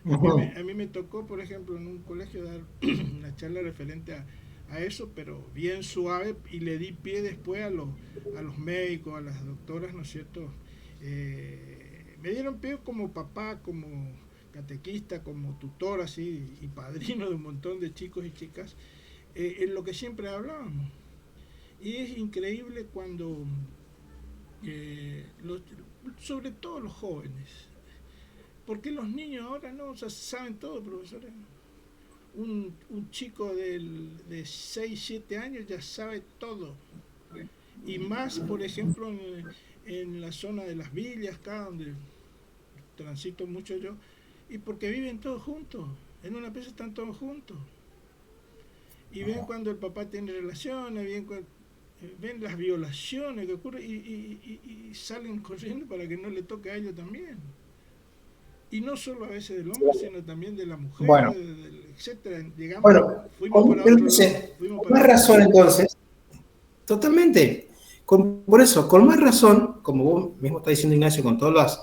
A mí me tocó, por ejemplo, en un colegio dar una charla referente a eso, pero bien suave, y le di pie después a los médicos, a las doctoras, ¿no es cierto? Me dieron pie como papá, como catequista, como tutor, así, y padrino de un montón de chicos y chicas, en lo que siempre hablábamos. Y es increíble cuando, sobre todo los jóvenes, porque los niños ahora no, o sea, saben todo, profesores. Un chico de 6 7 años ya sabe todo. Y más, por ejemplo, en la zona de las villas, acá donde transito mucho yo, y porque viven todos juntos, en una pieza están todos juntos. Y ven cuando el papá tiene relaciones, ven las violaciones que ocurren y salen corriendo para que no le toque a ellos también. Y no solo a veces del hombre, sino también de la mujer, Bueno, etcétera. Llegamos, bueno, fuimos para otro lado. Con más razón entonces, totalmente. Por eso, con más razón, como vos mismo estás diciendo, Ignacio, con todos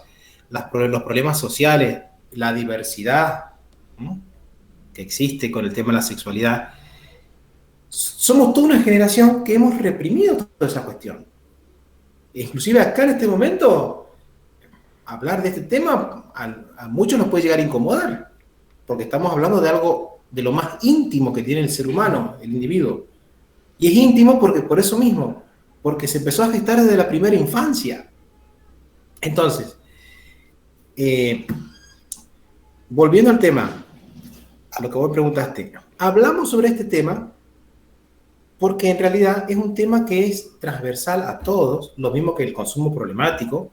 los problemas sociales, la diversidad, ¿no?, que existe con el tema de la sexualidad, somos toda una generación que hemos reprimido toda esa cuestión. Inclusive acá en este momento, hablar de este tema a muchos nos puede llegar a incomodar, porque estamos hablando de algo de lo más íntimo que tiene el ser humano, el individuo. Y es íntimo porque por eso mismo, porque se empezó a gestar desde la primera infancia. Entonces, volviendo al tema, a lo que vos preguntaste, hablamos sobre este tema porque en realidad es un tema que es transversal a todos, lo mismo que el consumo problemático,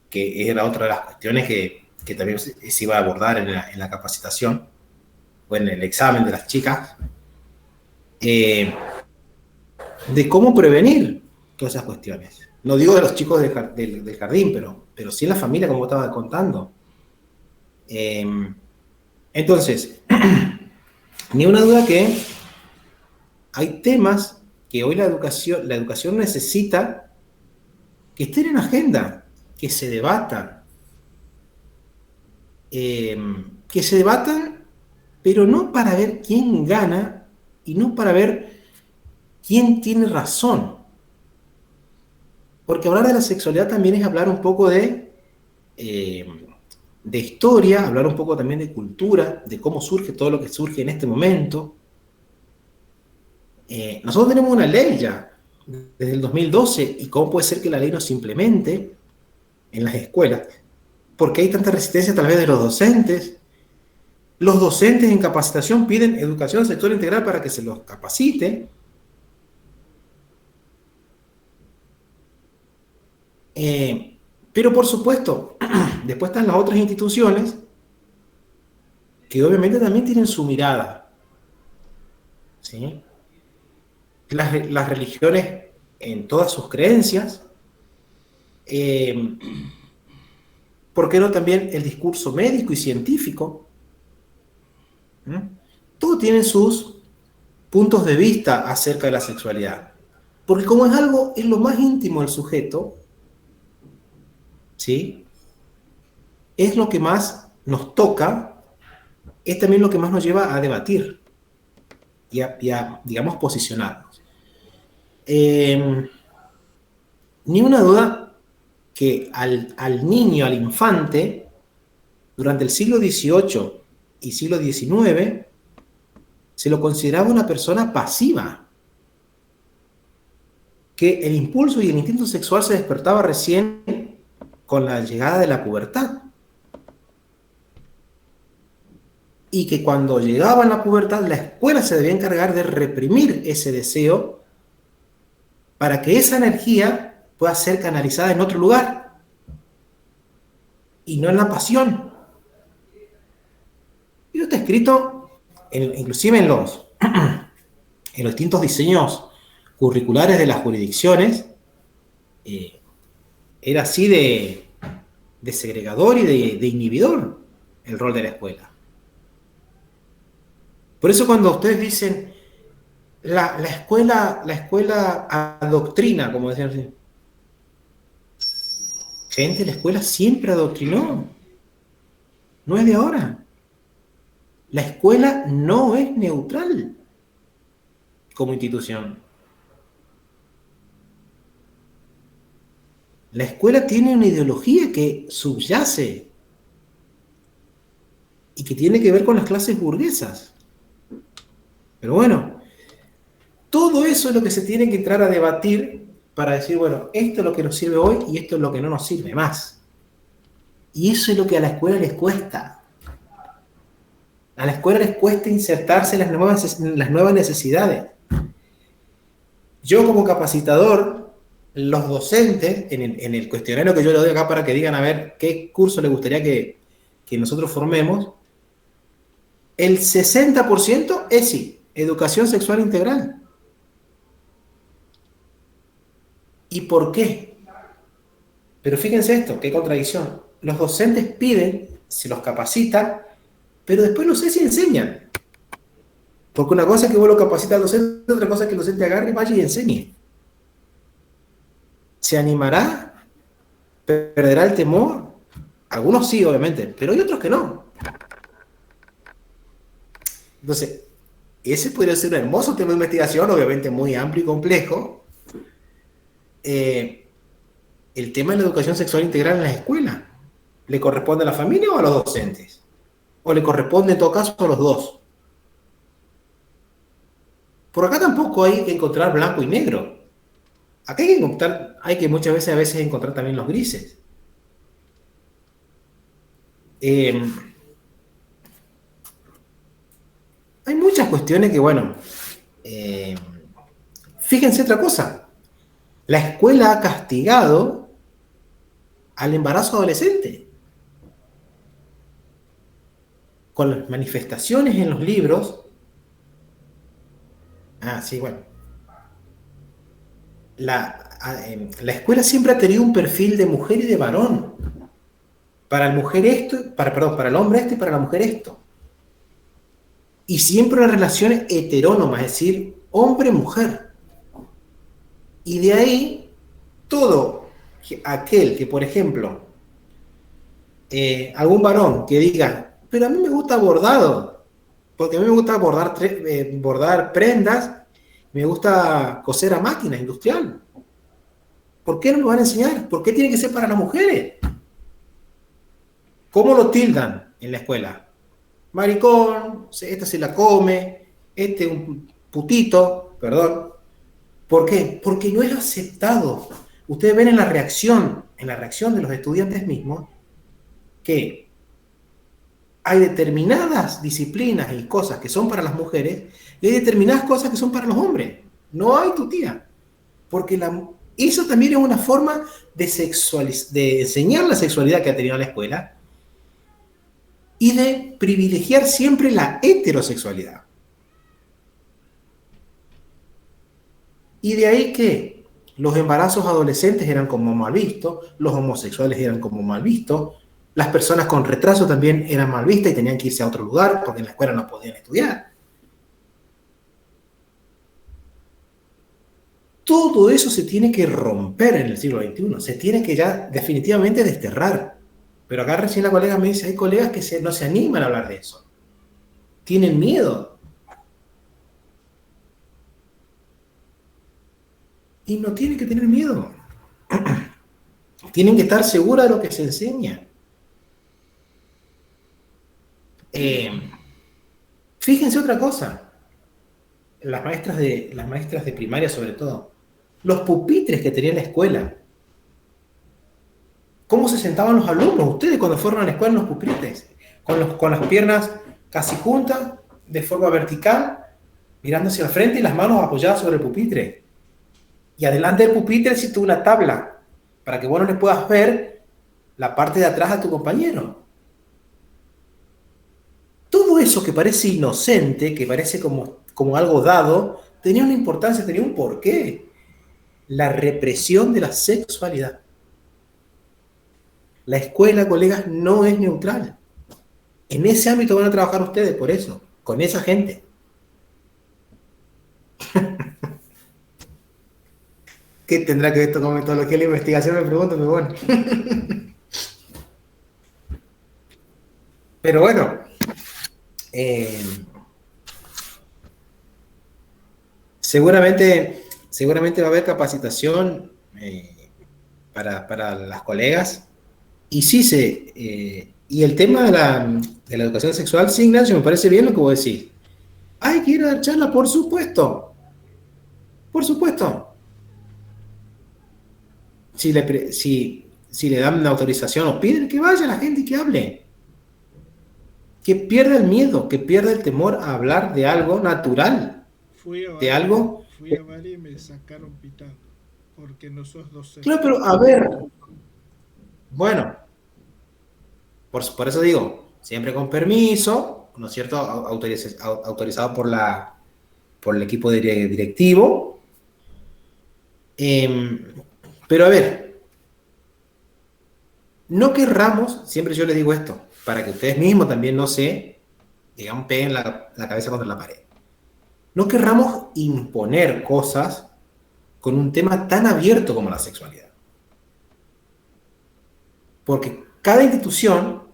que era otra de las cuestiones que también se iba a abordar en la capacitación o en el examen de las chicas, de cómo prevenir todas esas cuestiones. No digo de los chicos del jardín, pero sí en la familia, como estaba contando. Entonces, ni una duda que hay temas que hoy la educación necesita que estén en agenda, que se debatan, pero no para ver quién gana y no para ver quién tiene razón. Porque hablar de la sexualidad también es hablar un poco de historia, hablar un poco también de cultura, de cómo surge todo lo que surge en este momento. Nosotros tenemos una ley ya, desde el 2012, y cómo puede ser que la ley no se implemente en las escuelas, porque hay tanta resistencia tal vez de los docentes. Los docentes en capacitación piden educación sexual integral para que se los capacite. Pero por supuesto, después están las otras instituciones que obviamente también tienen su mirada, ¿sí? Las religiones en todas sus creencias, ¿por qué no también el discurso médico y científico? Todos tienen sus puntos de vista acerca de la sexualidad, porque como es lo más íntimo del sujeto, ¿sí?, es lo que más nos toca, es también lo que más nos lleva a debatir y a digamos, posicionarnos. Ni una duda que al niño, al infante, durante el siglo XVIII y siglo XIX, se lo consideraba una persona pasiva, que el impulso y el instinto sexual se despertaba recién con la llegada de la pubertad, y que cuando llegaba la pubertad, la escuela se debía encargar de reprimir ese deseo para que esa energía pueda ser canalizada en otro lugar y no en la pasión. Y esto está escrito inclusive en los distintos diseños curriculares de las jurisdicciones, era así de segregador y de inhibidor el rol de la escuela. Por eso cuando ustedes dicen la escuela adoctrina, como decían así, gente, la escuela siempre adoctrinó, no es de ahora. La escuela no es neutral como institución. La escuela tiene una ideología que subyace y que tiene que ver con las clases burguesas. Pero bueno, todo eso es lo que se tiene que entrar a debatir para decir, bueno, esto es lo que nos sirve hoy y esto es lo que no nos sirve más. Y eso es lo que a la escuela les cuesta. A la escuela les cuesta insertarse en las nuevas necesidades. Yo como capacitador, los docentes, en el cuestionario que yo le doy acá para que digan a ver qué curso les gustaría que nosotros formemos, el 60% es sí, educación sexual integral. ¿Y por qué? Pero fíjense esto, qué contradicción. Los docentes piden, se los capacitan, pero después no sé si enseñan. Porque una cosa es que vos lo capacitas al docente, otra cosa es que el docente agarre, vaya y enseñe. ¿Se animará? ¿Perderá el temor? Algunos sí, obviamente, pero hay otros que no. Entonces, ese podría ser un hermoso tema de investigación, obviamente muy amplio y complejo. El tema de la educación sexual integral en las escuelas. ¿Le corresponde a la familia o a los docentes? ¿O le corresponde en todo caso a los dos? Por acá tampoco hay que encontrar blanco y negro. Acá hay que muchas veces encontrar también los grises. Hay muchas cuestiones que, bueno, fíjense otra cosa. La escuela ha castigado al embarazo adolescente. Con las manifestaciones en los libros. Sí, bueno. La escuela siempre ha tenido un perfil de mujer y de varón. Para el para el hombre esto y para la mujer esto. Y siempre una relación heterónoma, es decir, hombre-mujer. Y de ahí, todo aquel que, por ejemplo, algún varón que diga, pero a mí me gusta bordado, porque a mí me gusta bordar prendas, me gusta coser a máquina industrial. ¿Por qué no lo van a enseñar? ¿Por qué tiene que ser para las mujeres? ¿Cómo lo tildan en la escuela? Maricón, esta se la come, este un putito, perdón. ¿Por qué? Porque no es aceptado. Ustedes ven en la reacción de los estudiantes mismos, que hay determinadas disciplinas y cosas que son para las mujeres y hay determinadas cosas que son para los hombres. No hay tutía. Porque eso también es una forma de enseñar la sexualidad que ha tenido la escuela y de privilegiar siempre la heterosexualidad. Y de ahí que los embarazos adolescentes eran como mal vistos, los homosexuales eran como mal vistos, las personas con retraso también eran mal vistas y tenían que irse a otro lugar porque en la escuela no podían estudiar. Todo eso se tiene que romper en el siglo XXI, se tiene que ya definitivamente desterrar. Pero acá recién la colega me dice, hay colegas que no se animan a hablar de eso. Tienen miedo. Y no tienen que tener miedo. Tienen que estar seguras de lo que se enseña. Fíjense otra cosa. Las maestras de primaria sobre todo. Los pupitres que tenía la escuela. ¿Cómo se sentaban los alumnos? Ustedes cuando fueron a la escuela en los pupitres. Con las piernas casi juntas, de forma vertical, mirando hacia el frente y las manos apoyadas sobre el pupitre. Y adelante del pupitre existe una tabla para que vos no le puedas ver la parte de atrás a tu compañero. todo eso que parece inocente, que parece como algo dado, tenía una importancia, tenía un porqué. La represión de la sexualidad. La escuela, colegas, no es neutral. En ese ámbito van a trabajar ustedes, por eso, con esa gente. ¿Qué tendrá que ver esto con metodología de la investigación? Me pregunto, pero bueno. Pero bueno, eh, seguramente va a haber capacitación para las colegas. Y sí, y el tema de la educación sexual, sí, Ignacio, me parece bien lo que vos decís. Hay que ir a dar charla, por supuesto. Por supuesto. Si le dan una autorización o piden que vaya la gente y que hable. Que pierda el miedo, que pierda el temor a hablar de algo natural. De algo. Fui a Bali y me sacaron pitando, porque no sos docente. Claro, pero a ver. Bueno, por eso digo, siempre con permiso, ¿no es cierto? Autorizado por el equipo directivo. Pero a ver, no querramos, siempre yo les digo esto, para que ustedes mismos también no se, digamos, peguen la cabeza contra la pared. No querramos imponer cosas con un tema tan abierto como la sexualidad. Porque cada institución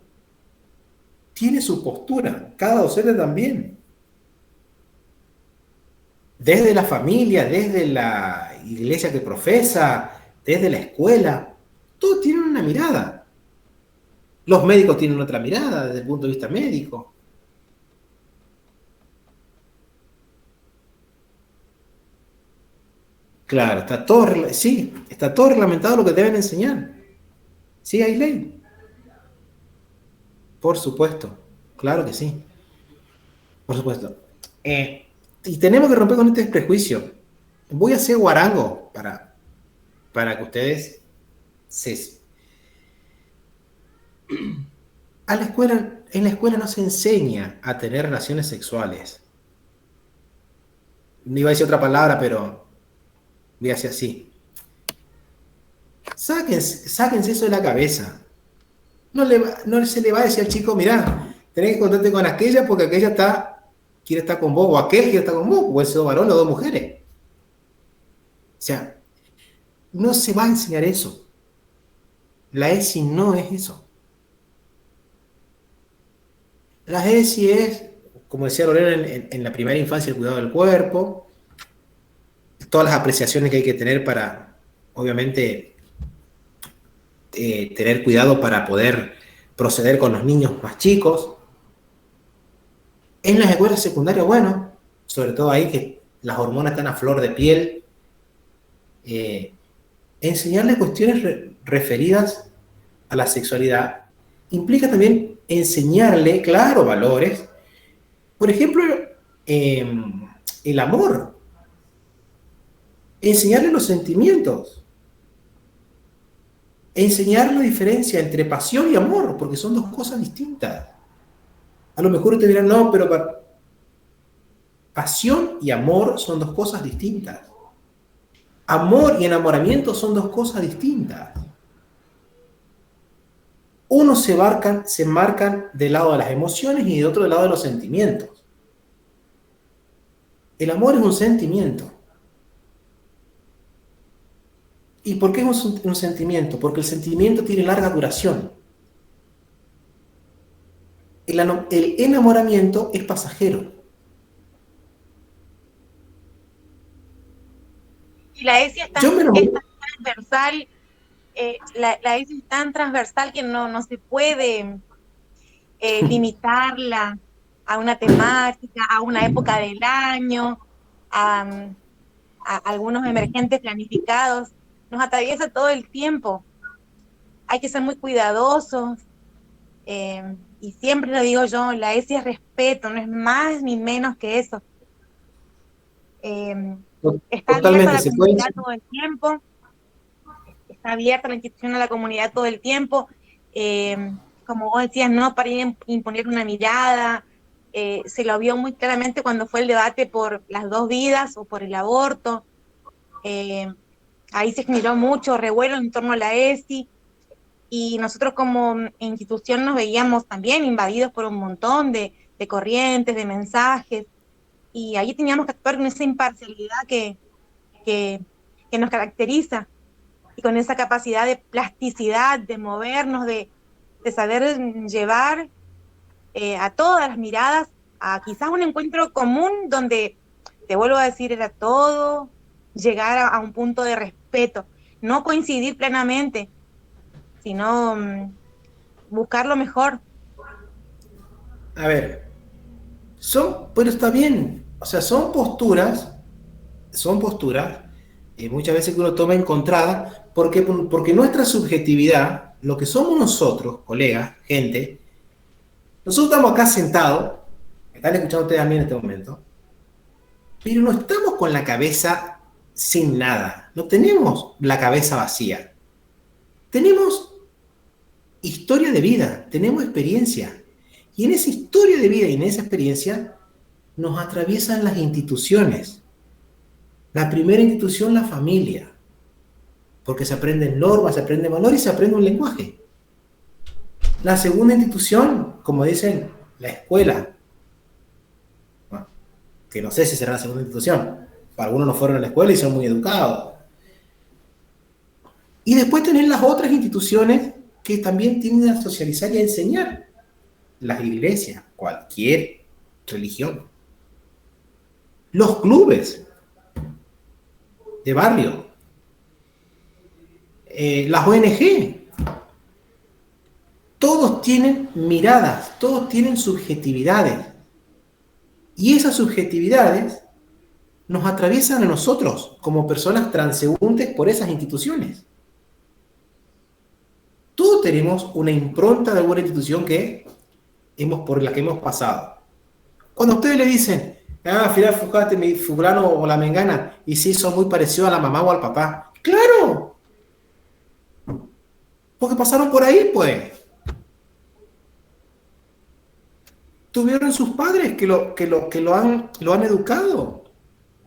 tiene su postura, cada docente también. Desde la familia, desde la iglesia que profesa, desde la escuela, todos tienen una mirada. Los médicos tienen otra mirada desde el punto de vista médico. Claro, está todo reglamentado lo que deben enseñar. Sí, hay ley. Por supuesto, claro que sí. Por supuesto. Y tenemos que romper con este prejuicio. Voy a hacer guarango para que ustedes se... En la escuela no se enseña a tener relaciones sexuales. No iba a decir otra palabra, pero voy a decir así. Sáquense eso de la cabeza. No se le va a decir al chico, mirá, tenés que contarte con aquella porque aquella quiere estar con vos, o aquel quiere estar con vos, o ese dos varones o dos mujeres. O sea, no se va a enseñar eso. La ESI no es eso. La ESI es, como decía Lorena, en la primera infancia, el cuidado del cuerpo, todas las apreciaciones que hay que tener para, obviamente, tener cuidado para poder proceder con los niños más chicos. En las escuelas secundarias, bueno, sobre todo ahí que las hormonas están a flor de piel, enseñarle cuestiones referidas a la sexualidad implica también enseñarle, claro, valores. Por ejemplo, el amor. Enseñarle los sentimientos. Enseñar la diferencia entre pasión y amor, porque son dos cosas distintas. A lo mejor ustedes dirán, no, pero pasión y amor son dos cosas distintas. Amor y enamoramiento son dos cosas distintas. Uno se marcan del lado de las emociones y de otro del lado de los sentimientos. El amor es un sentimiento. ¿Y por qué es un sentimiento? Porque el sentimiento tiene larga duración. El enamoramiento es pasajero. Y la ESI es tan transversal, la ESI es tan transversal que no se puede limitarla a una temática, a una época del año, a algunos emergentes planificados. Nos atraviesa todo el tiempo. Hay que ser muy cuidadosos. Y siempre lo digo yo, la ESI es respeto, no es más ni menos que eso. Está abierta a la comunidad todo el tiempo, está abierta la institución a la comunidad todo el tiempo, como vos decías, no para imponer una mirada, se lo vio muy claramente cuando fue el debate por las dos vidas o por el aborto. Ahí se generó mucho revuelo en torno a la ESI, y nosotros como institución nos veíamos también invadidos por un montón de corrientes, de mensajes, y ahí teníamos que actuar con esa imparcialidad que, que nos caracteriza, y con esa capacidad de plasticidad, de movernos, de saber llevar a todas las miradas a quizás un encuentro común donde, te vuelvo a decir, era todo llegar a un punto de respeto, no coincidir plenamente, sino buscar lo mejor. A ver, pero está bien, o sea, son posturas, muchas veces que uno toma encontrada, porque nuestra subjetividad, lo que somos nosotros, colegas, gente, nosotros estamos acá sentados, me están escuchando ustedes a mí en este momento, pero no estamos con la cabeza sin nada, no tenemos la cabeza vacía, tenemos historia de vida, tenemos experiencia, y en esa historia de vida y en esa experiencia nos atraviesan las instituciones. La primera institución, la familia, porque se aprenden normas, se aprende valor y se aprende un lenguaje. La segunda institución, como dicen, la escuela, bueno, que no sé si será la segunda institución, para algunos no fueron a la escuela y son muy educados. Y después tenés las otras instituciones que también tienden a socializar y a enseñar. Las iglesias, cualquier religión. Los clubes de barrio, las ONG, todos tienen miradas, todos tienen subjetividades, y esas subjetividades nos atraviesan a nosotros como personas transeúntes por esas instituciones. Todos tenemos una impronta de alguna institución por la que hemos pasado. Cuando ustedes le dicen, fíjate, mi fulano o la mengana, y sí, son muy parecidos a la mamá o al papá. ¡Claro! Porque pasaron por ahí, pues. Tuvieron sus padres que lo han educado.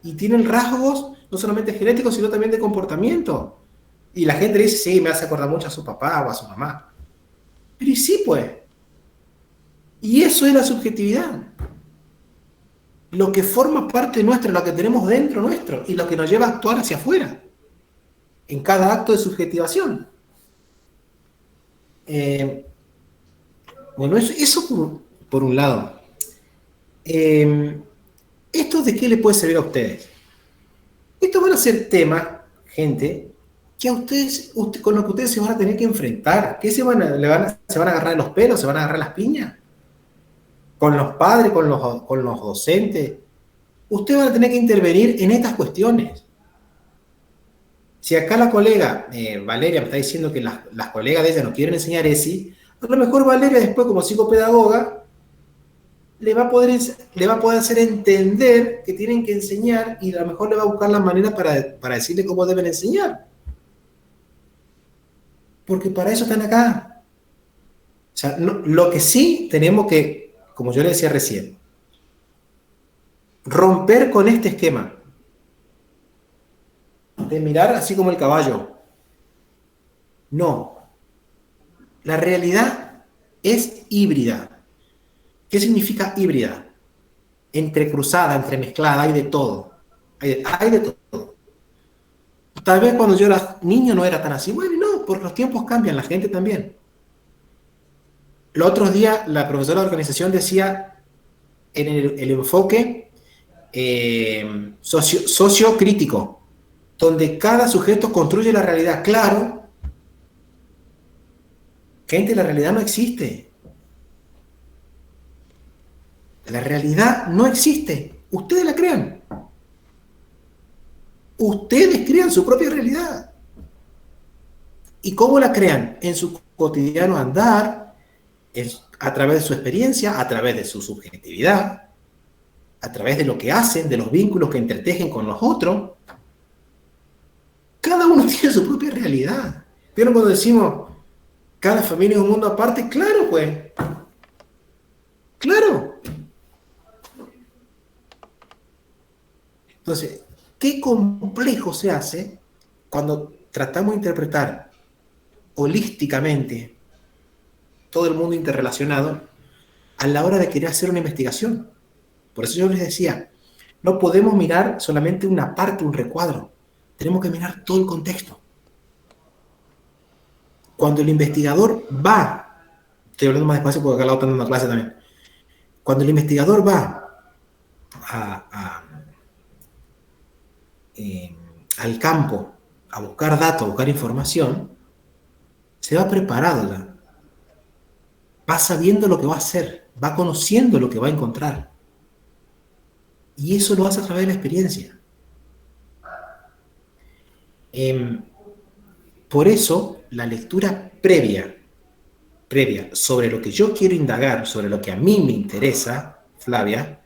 Y tienen rasgos, no solamente genéticos, sino también de comportamiento. Y la gente dice, sí, me hace acordar mucho a su papá o a su mamá. Pero y sí, pues. Y eso es la subjetividad. Lo que forma parte nuestra, lo que tenemos dentro nuestro, y lo que nos lleva a actuar hacia afuera, en cada acto de subjetivación. Bueno, eso por un lado. ¿Esto de qué le puede servir a ustedes? Estos van a ser temas, gente, que a ustedes, con lo que ustedes se van a tener que enfrentar. ¿Qué se van a agarrar los pelos? ¿Se van a agarrar las piñas? Con los padres, con los docentes. Ustedes van a tener que intervenir en estas cuestiones. Si acá la colega Valeria me está diciendo que las colegas de ella no quieren enseñar ESI, a lo mejor Valeria después como psicopedagoga le va a poder hacer entender que tienen que enseñar, y a lo mejor le va a buscar la manera para decirle cómo deben enseñar. Porque para eso están acá. O sea, lo que sí tenemos que, como yo le decía recién, romper con este esquema de mirar así como el caballo. No. La realidad es híbrida. ¿Qué significa híbrida? Entrecruzada, entremezclada, hay de todo. Hay de todo. Tal vez cuando yo era niño no era tan así. Bueno, no, porque los tiempos cambian, la gente también. Los otros días la profesora de organización decía en el enfoque sociocrítico, donde cada sujeto construye la realidad. Claro, gente, la realidad no existe. La realidad no existe. Ustedes la crean. Ustedes crean su propia realidad. ¿Y cómo la crean? En su cotidiano andar, a través de su experiencia, a través de su subjetividad, a través de lo que hacen, de los vínculos que entretejen con los otros. Cada uno tiene su propia realidad. ¿Vieron cuando decimos cada familia es un mundo aparte? Claro, pues. Claro. Entonces, qué complejo se hace cuando tratamos de interpretar holísticamente todo el mundo interrelacionado a la hora de querer hacer una investigación. Por eso yo les decía, no podemos mirar solamente una parte, un recuadro. Tenemos que mirar todo el contexto. Cuando el investigador va, estoy hablando más despacio porque acá al lado tengo una clase también. Cuando el investigador va al campo a buscar datos, a buscar información, se va preparado ya. Va sabiendo lo que va a hacer, va conociendo lo que va a encontrar. Y eso lo hace a través de la experiencia. Por eso, la lectura previa sobre lo que yo quiero indagar, sobre lo que a mí me interesa, Flavia,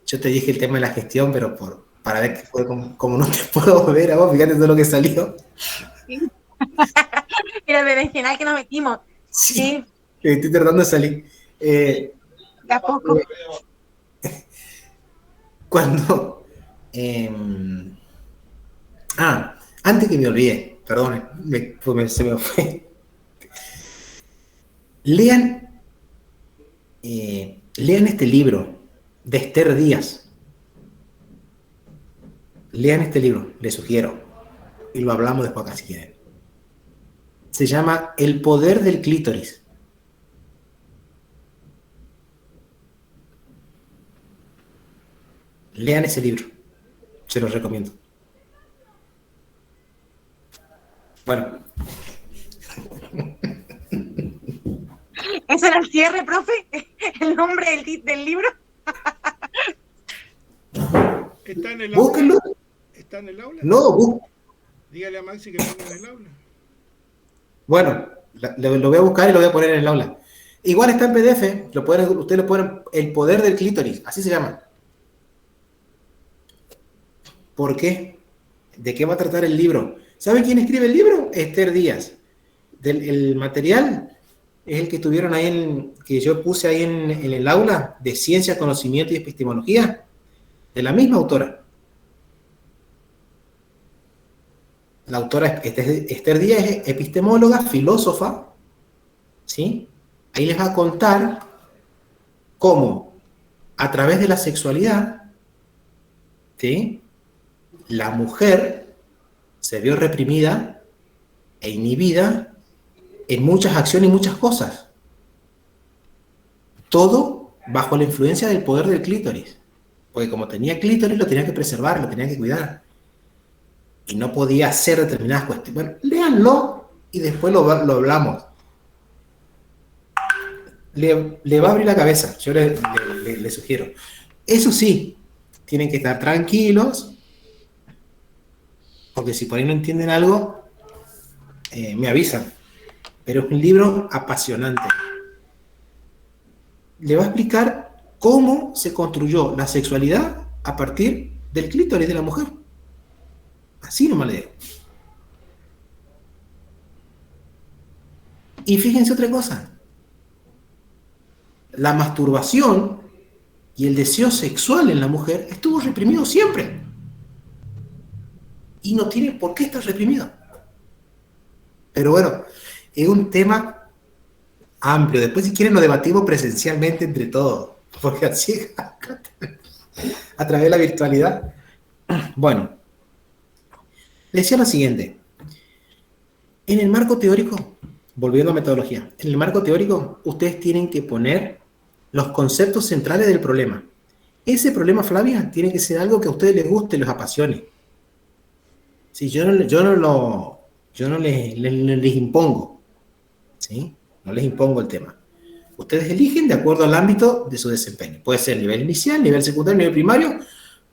yo te dije el tema de la gestión, pero para ver que fue como no te puedo ver a vos, fíjate todo lo que salió. Sí. Era berenjenal que nos metimos. Sí. Estoy tratando de salir. De a poco. Cuando... antes que me olvide, perdón, se me fue. Lean este libro de Esther Díaz. Lean este libro, les sugiero. Y lo hablamos después acá si quieren. Se llama El poder del clítoris. Lean ese libro. Se los recomiendo. Bueno. ¿Ese era el cierre, profe? ¿El nombre del libro? ¿Está en el Búsquenlo. aula? ¿Está en el aula? No, Dígale a Maxi que ponga en el aula. Bueno, lo voy a buscar y lo voy a poner en el aula. Igual está en PDF. Ustedes lo ponen El poder del clítoris. Así se llama. ¿Por qué? ¿De qué va a tratar el libro? ¿Saben quién escribe el libro? Esther Díaz. El material es el que tuvieron ahí, que yo puse ahí en el aula, de ciencia, conocimiento y epistemología, de la misma autora. La autora Esther Díaz es epistemóloga, filósofa, ¿sí? Ahí les va a contar cómo, a través de la sexualidad, ¿sí?, la mujer se vio reprimida e inhibida en muchas acciones y muchas cosas. Todo bajo la influencia del poder del clítoris. Porque como tenía clítoris, lo tenía que preservar, lo tenía que cuidar. Y no podía hacer determinadas cuestiones. Bueno, léanlo y después lo hablamos. Le va a abrir la cabeza, yo le sugiero. Eso sí, tienen que estar tranquilos, porque si por ahí no entienden algo, me avisan. Pero es un libro apasionante. Le va a explicar cómo se construyó la sexualidad a partir del clítoris de la mujer. Así nomás le digo. Y fíjense otra cosa. La masturbación y el deseo sexual en la mujer estuvo reprimido siempre. Y no tiene por qué estar reprimido. Pero bueno, es un tema amplio. Después, si quieren, lo debatimos presencialmente entre todos. Porque así, a través de la virtualidad. Bueno, les decía lo siguiente. En el marco teórico, volviendo a metodología, en el marco teórico, ustedes tienen que poner los conceptos centrales del problema. Ese problema, Flavia, tiene que ser algo que a ustedes les guste y les apasione. Si yo no les impongo, ¿sí? No les impongo el tema. Ustedes eligen de acuerdo al ámbito de su desempeño. Puede ser nivel inicial, nivel secundario, nivel primario,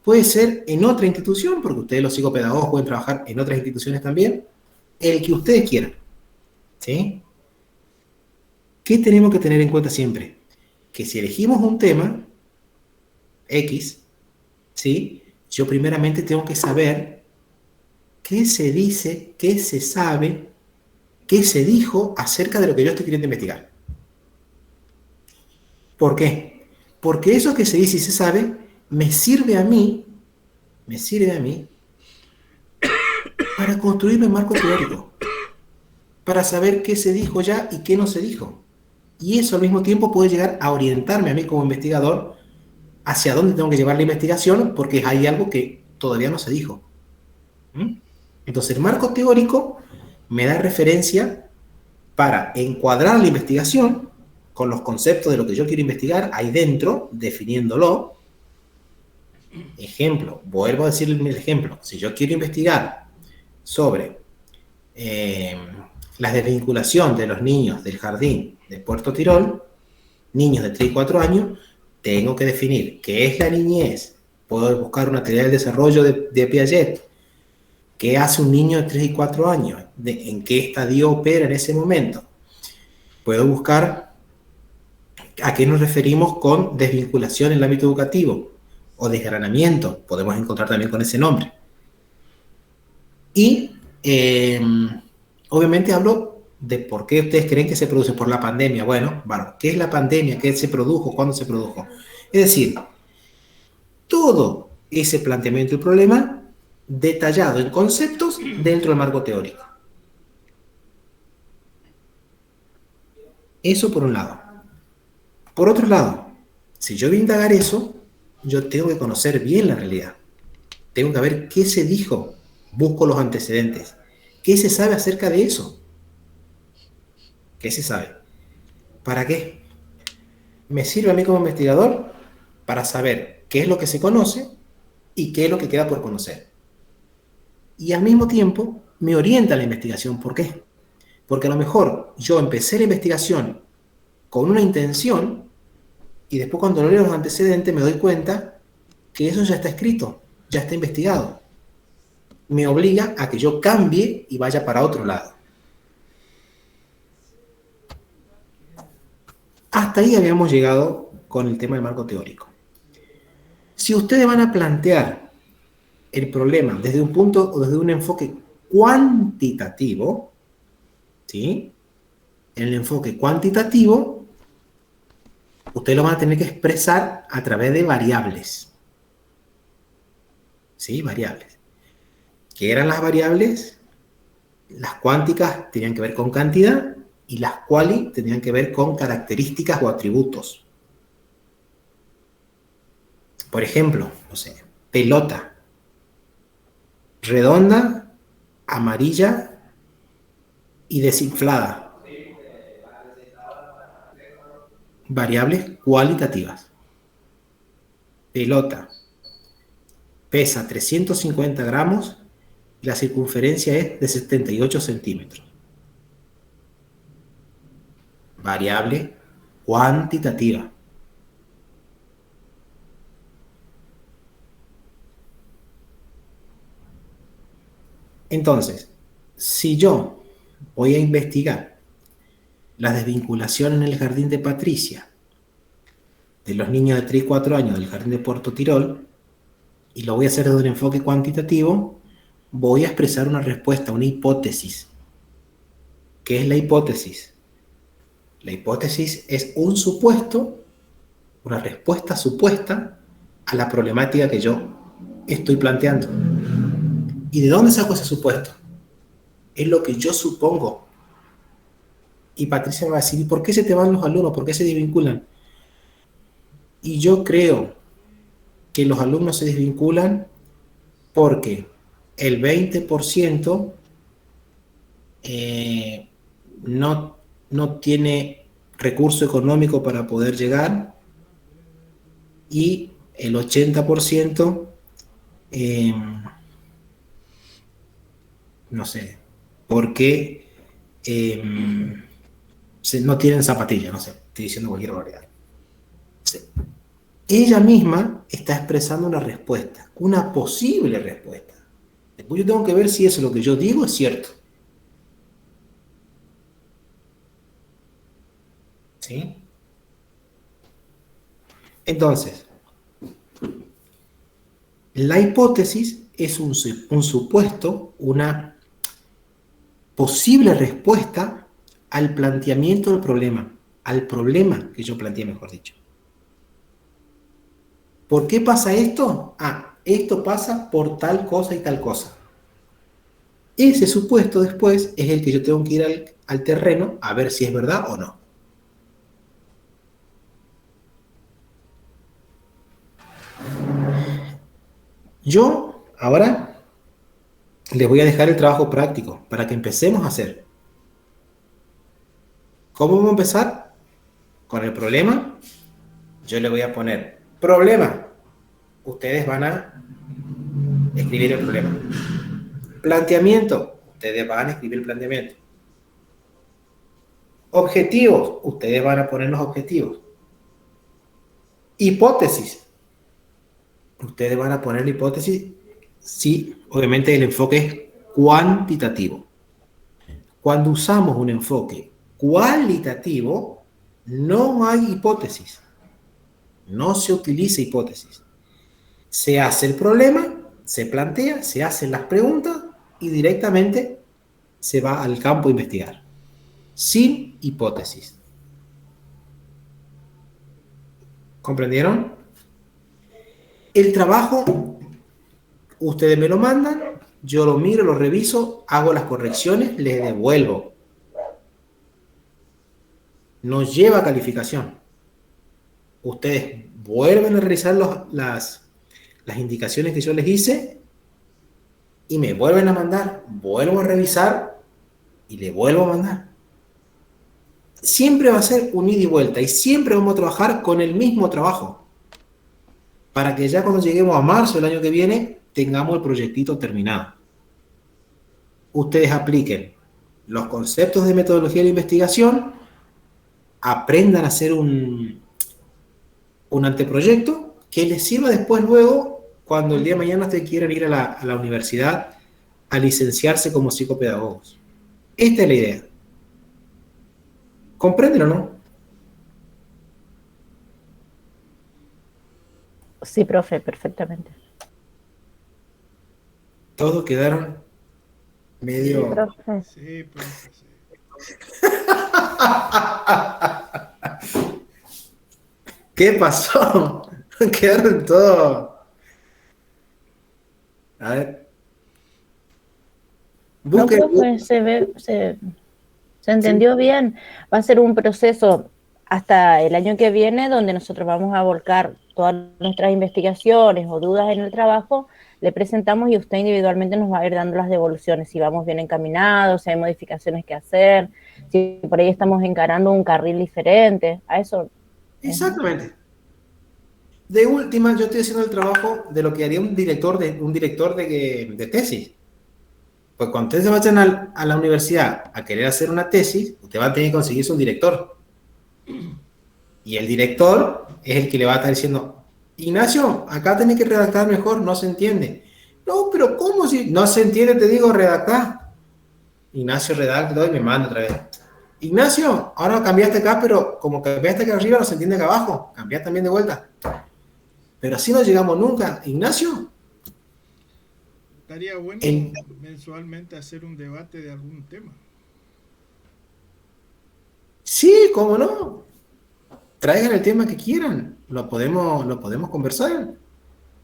puede ser en otra institución, porque ustedes los psicopedagogos pueden trabajar en otras instituciones también, el que ustedes quieran, ¿sí? ¿Qué tenemos que tener en cuenta siempre? Que si elegimos un tema X, ¿sí?, yo primeramente tengo que saber qué se dice, qué se sabe, qué se dijo acerca de lo que yo estoy queriendo investigar. ¿Por qué? Porque eso que se dice y se sabe me sirve a mí me sirve a mí para construirme un marco teórico, para saber qué se dijo ya y qué no se dijo. Y eso al mismo tiempo puede llegar a orientarme a mí como investigador hacia dónde tengo que llevar la investigación, porque hay algo que todavía no se dijo. ¿Mm? Entonces el marco teórico me da referencia para encuadrar la investigación con los conceptos de lo que yo quiero investigar ahí dentro, definiéndolo. Ejemplo, vuelvo a decir el ejemplo. Si yo quiero investigar sobre la desvinculación de los niños del jardín de Puerto Tirol, niños de 3 y 4 años, tengo que definir qué es la niñez. Puedo buscar una teoría del desarrollo de Piaget. ¿Qué hace un niño de 3 y 4 años? ¿En qué estadio opera en ese momento? Puedo buscar a qué nos referimos con desvinculación en el ámbito educativo o desgranamiento. Podemos encontrar también con ese nombre. Y obviamente hablo de por qué ustedes creen que se produce por la pandemia. Bueno, ¿qué es la pandemia? ¿Qué se produjo? ¿Cuándo se produjo? Es decir, todo ese planteamiento del problema detallado en conceptos dentro del marco teórico. Eso por un lado. Por otro lado, si yo voy a indagar eso, yo tengo que conocer bien la realidad. Tengo que ver qué se dijo. Busco los antecedentes. ¿Qué se sabe acerca de eso? ¿Qué se sabe? ¿Para qué? Me sirve a mí como investigador para saber qué es lo que se conoce y qué es lo que queda por conocer. Y al mismo tiempo me orienta la investigación. ¿Por qué? Porque a lo mejor yo empecé la investigación con una intención y después cuando leo los antecedentes me doy cuenta que eso ya está escrito, ya está investigado. Me obliga a que yo cambie y vaya para otro lado. Hasta ahí habíamos llegado con el tema del marco teórico. Si ustedes van a plantear el problema desde un punto o desde un enfoque cuantitativo, ¿sí? En el enfoque cuantitativo, ustedes lo van a tener que expresar a través de variables. ¿Sí? Variables. ¿Qué eran las variables? Las cuánticas tenían que ver con cantidad y las quali tenían que ver con características o atributos. Por ejemplo, no sé, pelota. Redonda, amarilla y desinflada. Variables cualitativas. Pelota. Pesa 350 gramos y la circunferencia es de 78 centímetros. Variable cuantitativa. Entonces, si yo voy a investigar la desvinculación en el jardín de Patricia de los niños de 3 y 4 años del jardín de Puerto Tirol, y lo voy a hacer desde un enfoque cuantitativo, voy a expresar una respuesta, una hipótesis. ¿Qué es la hipótesis? La hipótesis es un supuesto, una respuesta supuesta a la problemática que yo estoy planteando. ¿Y de dónde saco ese supuesto? Es lo que yo supongo. Y Patricia me va a decir, ¿y por qué se te van los alumnos? ¿Por qué se desvinculan? Y yo creo que los alumnos se desvinculan porque el 20% no tiene recurso económico para poder llegar y el 80% no sé, porque no tienen zapatillas, no sé, estoy diciendo cualquier barbaridad. Sí. Ella misma está expresando una respuesta, una posible respuesta. Después yo tengo que ver si eso lo que yo digo es cierto. ¿Sí? Entonces, la hipótesis es un supuesto, una posible respuesta al planteamiento del problema, al problema que yo planteé, mejor dicho. ¿Por qué pasa esto? esto pasa por tal cosa y tal cosa. Ese supuesto después es el que yo tengo que ir al terreno a ver si es verdad o no. Yo ahora les voy a dejar el trabajo práctico para que empecemos a hacer. ¿Cómo vamos a empezar? Con el problema. Yo le voy a poner problema. Ustedes van a escribir el problema. Planteamiento. Ustedes van a escribir el planteamiento. Objetivos. Ustedes van a poner los objetivos. Hipótesis. Ustedes van a poner la hipótesis si, obviamente, el enfoque es cuantitativo. Cuando usamos un enfoque cualitativo, no hay hipótesis. No se utiliza hipótesis. Se hace el problema, se plantea, se hacen las preguntas y directamente se va al campo a investigar. Sin hipótesis. ¿Comprendieron? El trabajo, ustedes me lo mandan, yo lo miro, lo reviso, hago las correcciones, les devuelvo. Nos lleva a calificación. Ustedes vuelven a realizar las indicaciones que yo les hice y me vuelven a mandar, vuelvo a revisar y le vuelvo a mandar. Siempre va a ser un ida y vuelta y siempre vamos a trabajar con el mismo trabajo para que ya cuando lleguemos a marzo del año que viene tengamos el proyectito terminado. Ustedes apliquen los conceptos de metodología de investigación, aprendan a hacer un anteproyecto que les sirva después luego cuando el día de mañana ustedes quieran ir a la universidad a licenciarse como psicopedagogos. Esta es la idea. ¿Comprenden o no? Sí, profe, perfectamente. Todos quedaron medio... Sí, profe. Sí, profe, sí. ¿Qué pasó? Quedaron todos... A ver. No, Busquen... profe, se entendió bien. Va a ser un proceso hasta el año que viene donde nosotros vamos a volcar todas nuestras investigaciones o dudas en el trabajo, le presentamos y usted individualmente nos va a ir dando las devoluciones, si vamos bien encaminados, si hay modificaciones que hacer, si por ahí estamos encarando un carril diferente, a eso. Exactamente. De última, yo estoy haciendo el trabajo de lo que haría un director de tesis. Pues cuando ustedes se vayan a la universidad a querer hacer una tesis, usted va a tener que conseguirse un director. Y el director es el que le va a estar diciendo, Ignacio, acá tenés que redactar mejor, no se entiende. No, pero ¿cómo si no se entiende? Te digo, redactar. Ignacio redacta y me manda otra vez. Ignacio, ahora cambiaste acá, pero como cambiaste acá arriba, no se entiende acá abajo. Cambiaste también de vuelta. Pero así no llegamos nunca. Ignacio. Estaría bueno mensualmente hacer un debate de algún tema. Sí, cómo no. Traigan el tema que quieran. Lo podemos conversar.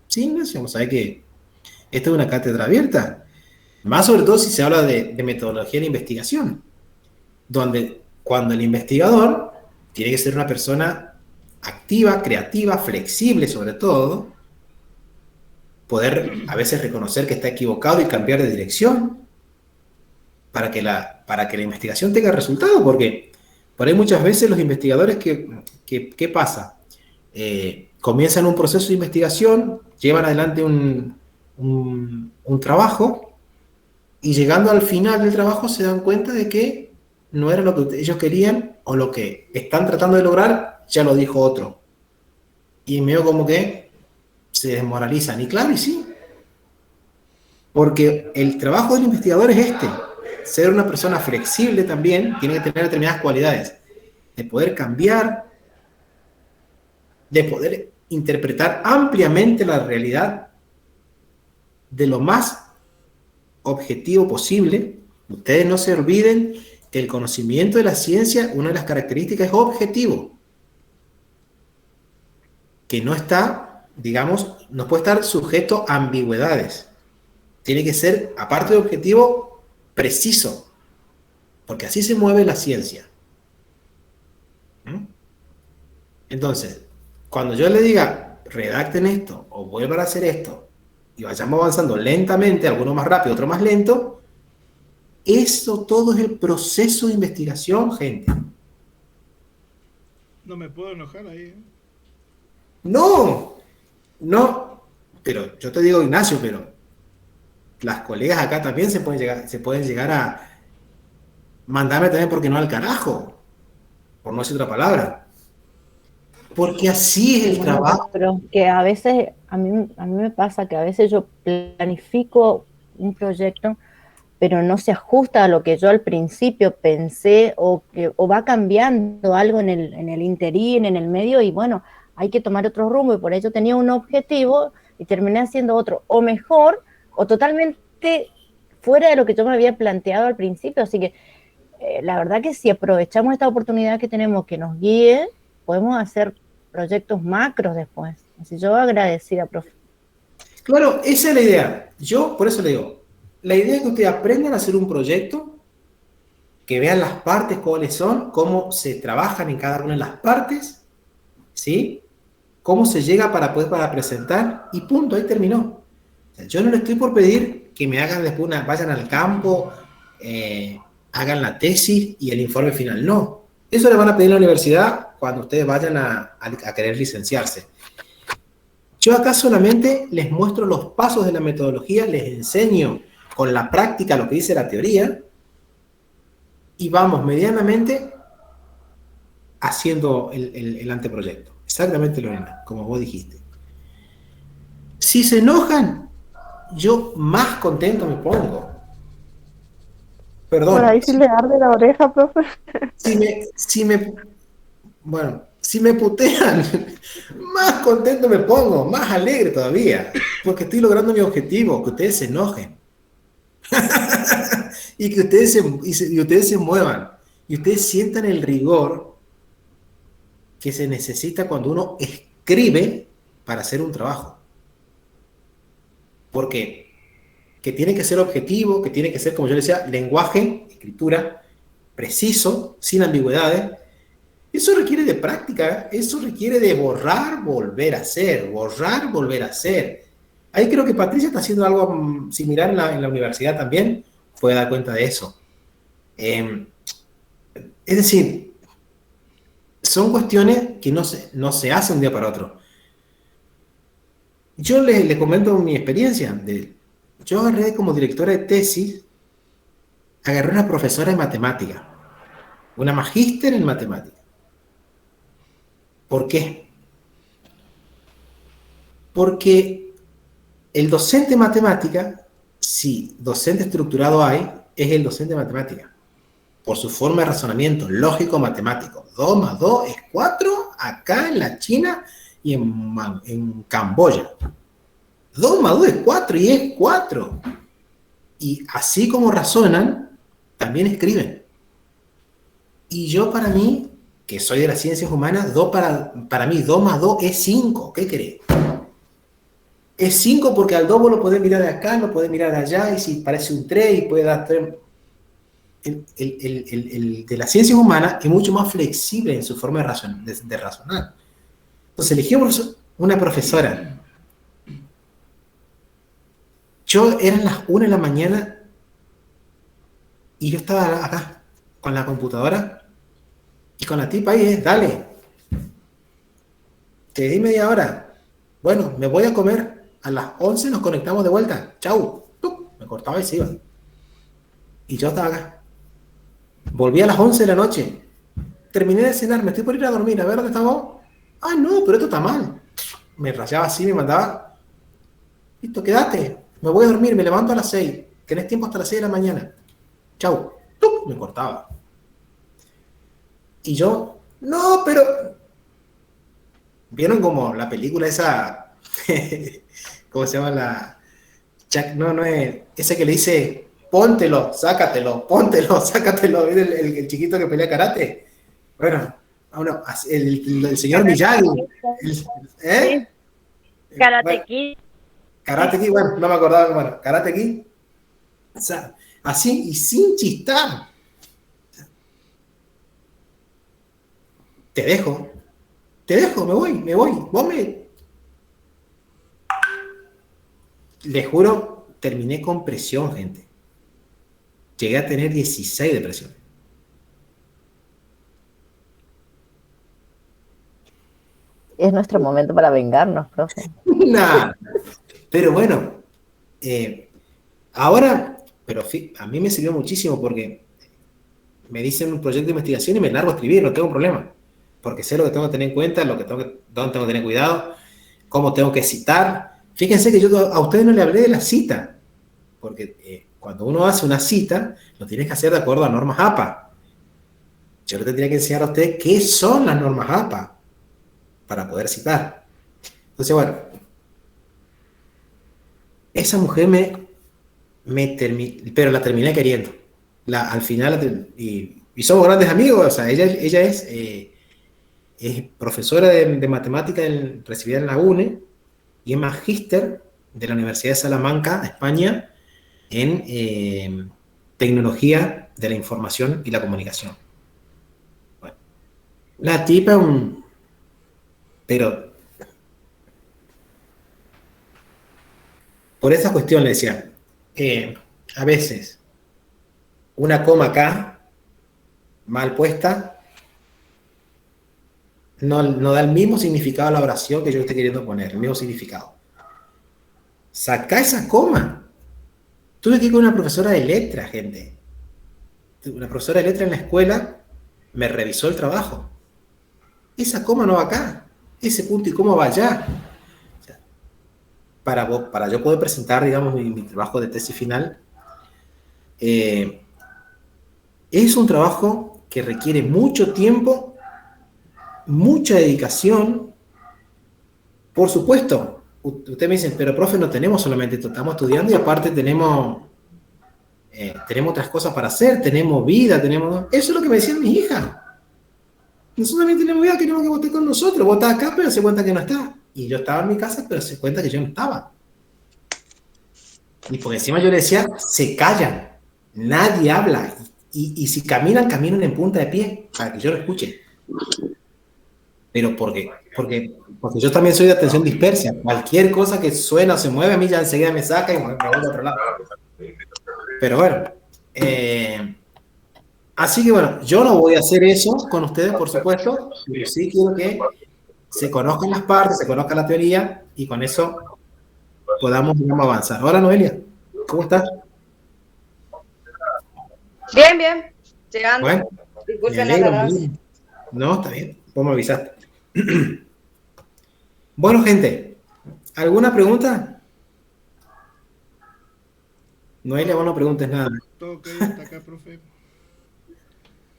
Sí, Ignacio. Vamos a ver que esta es una cátedra abierta. Más sobre todo si se habla de metodología de investigación. Donde cuando el investigador tiene que ser una persona activa, creativa, flexible sobre todo, poder a veces reconocer que está equivocado y cambiar de dirección para que la investigación tenga resultado, porque por ahí muchas veces los investigadores, ¿qué pasa? Comienzan un proceso de investigación, llevan adelante un trabajo y llegando al final del trabajo se dan cuenta de que no era lo que ellos querían o lo que están tratando de lograr, ya lo dijo otro. Y medio como que se desmoralizan. Y claro, y sí. Porque el trabajo del investigador es ser una persona flexible también, tiene que tener determinadas cualidades, de poder cambiar, de poder interpretar ampliamente la realidad de lo más objetivo posible. Ustedes no se olviden que el conocimiento de la ciencia, una de las características es objetivo, que no está digamos, no puede estar sujeto a ambigüedades. Tiene que ser, aparte de objetivo, preciso, porque así se mueve la ciencia. ¿Mm? Entonces, cuando yo le diga, redacten esto o vuelvan a hacer esto, y vayamos avanzando lentamente, alguno más rápido, otro más lento, eso todo es el proceso de investigación, gente. No me puedo enojar ahí, ¿eh? No, no, pero yo te digo, Ignacio, pero las colegas acá también se pueden llegar a mandarme también porque no al carajo, por no decir otra palabra. Porque así es el Bueno, trabajo. pero que a veces, a mí me pasa que a veces yo planifico un proyecto, pero no se ajusta a lo que yo al principio pensé o va cambiando algo en el interín, en el medio, y bueno, hay que tomar otro rumbo, y por ello tenía un objetivo y terminé haciendo otro, o mejor, o totalmente fuera de lo que yo me había planteado al principio. Así que la verdad que si aprovechamos esta oportunidad que tenemos que nos guíe, podemos hacer proyectos macros después. Así yo agradecida, profe. Claro, esa es la idea. Yo por eso le digo, la idea es que ustedes aprendan a hacer un proyecto, que vean las partes cuáles son, cómo se trabajan en cada una de las partes, ¿sí? Cómo se llega para presentar, y punto, ahí terminó. O sea, yo no le estoy por pedir que me hagan después vayan al campo, hagan la tesis y el informe final. No, eso le van a pedir en la universidad cuando ustedes vayan a querer licenciarse. Yo acá solamente les muestro los pasos de la metodología, les enseño con la práctica lo que dice la teoría, y vamos medianamente haciendo el anteproyecto. Exactamente, Lorena, como vos dijiste. Si se enojan, yo más contento me pongo. Por Perdón. ahí sí le arde la oreja, profe. Si me putean, más contento me pongo, más alegre todavía, porque estoy logrando mi objetivo, que ustedes se enojen. Y que ustedes se muevan, y ustedes sientan el rigor que se necesita cuando uno escribe para hacer un trabajo. Porque que tiene que ser objetivo, que tiene que ser, como yo decía, lenguaje, escritura, preciso, sin ambigüedades. Eso requiere de práctica, eso requiere de borrar, volver a hacer, borrar, volver a hacer. Ahí creo que Patricia está haciendo algo similar en la universidad también, puede dar cuenta de eso. Es decir, son cuestiones que no se hacen de un día para otro. Yo le comento mi experiencia. Yo agarré como directora de tesis, agarré una profesora de matemática, una magíster en matemática. ¿Por qué? Porque el docente de matemática, si docente estructurado hay, es el docente de matemática. Por su forma de razonamiento lógico-matemático. 2 más 2 es 4 acá en la China y en Camboya. 2 más 2 es 4 y es 4. Y así como razonan, también escriben. Y yo para mí, que soy de las ciencias humanas, para mí 2 más 2 es 5. ¿Qué querés? Es 5 porque al 2 vos lo podés mirar de acá, lo podés mirar de allá, y si parece un 3 y puede dar 3. El de las ciencias humanas es mucho más flexible en su forma de razonar. Entonces elegimos una profesora. Eran las 1 de la mañana y yo estaba acá con la computadora y con la tipa ahí, dale, te di media hora. Bueno, me voy a comer. A las 11 nos conectamos de vuelta. Chau. Me cortaba y se iba. Y yo estaba acá. Volví a las 11 de la noche. Terminé de cenar, me estoy por ir a dormir. A ver dónde estamos. Ah, no, pero esto está mal. Me rayaba así, me mandaba. Listo, quédate. Me voy a dormir, me levanto a las 6. Tenés tiempo hasta las 6 de la mañana. Chau. Me cortaba. Y yo, no, pero... ¿Vieron como la película esa? ¿Cómo se llama la...? No es... Ese que le dice... Póntelo, sácatelo, sácatelo. El chiquito que pelea karate. Bueno, el señor Miyagi. Karate Bueno, Kid. Karate Kid, bueno, no me acordaba cómo era. Karate Kid. O sea, así y sin chistar. Te dejo, me voy. Les juro, terminé con presión, gente. Llegué a tener 16 de presión. Es nuestro momento para vengarnos, profe. Nada. Pero bueno, ahora, pero a mí me sirvió muchísimo porque me dicen un proyecto de investigación y me largo a escribir, no tengo problema. Porque sé lo que tengo que tener en cuenta, dónde tengo que tener cuidado, cómo tengo que citar. Fíjense que yo a ustedes no le hablé de la cita, porque cuando uno hace una cita, lo tienes que hacer de acuerdo a normas APA. Yo le tendría que enseñar a ustedes qué son las normas APA para poder citar. Entonces, bueno, esa mujer pero la terminé queriendo. Al final, y somos grandes amigos, o sea, ella es profesora de matemática recibida en la UNE y es magíster de la Universidad de Salamanca, España, en tecnología de la información y la comunicación. Bueno, la tipa, pero por esa cuestión le decía, a veces una coma acá, mal puesta, no da el mismo significado a la oración que yo estoy queriendo poner, el mismo significado. Sacá esa coma. Tuve que ir con una profesora de letras, gente. Una profesora de letras en la escuela me revisó el trabajo. Esa coma no va acá. Ese punto y coma va allá. O sea, para yo poder presentar, digamos, mi trabajo de tesis final, es un trabajo que requiere mucho tiempo, mucha dedicación. Por supuesto, ustedes me dicen, pero profe, no tenemos solamente esto, estamos estudiando y aparte tenemos otras cosas para hacer, tenemos vida, Eso es lo que me decían mis hijas. Nosotros también tenemos vida, queremos que vos estés con nosotros. Vos estás acá, pero se cuenta que no estás. Y yo estaba en mi casa, pero se cuenta que yo no estaba. Y por encima yo le decía, se callan, nadie habla. Y si caminan, caminan en punta de pie, para que yo lo escuche. Pero porque yo también soy de atención dispersa. Cualquier cosa que suena o se mueve, a mí ya enseguida me saca y me voy a otro lado. Pero bueno, así que bueno, yo no voy a hacer eso con ustedes, por supuesto, pero sí quiero que se conozcan las partes, se conozca la teoría y con eso podamos, digamos, avanzar. Hola, Noelia, ¿cómo estás? Bien, bien. Llegando. Bueno, me Disculpen la alegro. tardanza. No, está bien, vos me avisaste. Bueno, gente, ¿alguna pregunta? Noelia, vos no preguntes nada. Todo ok hasta acá, profe.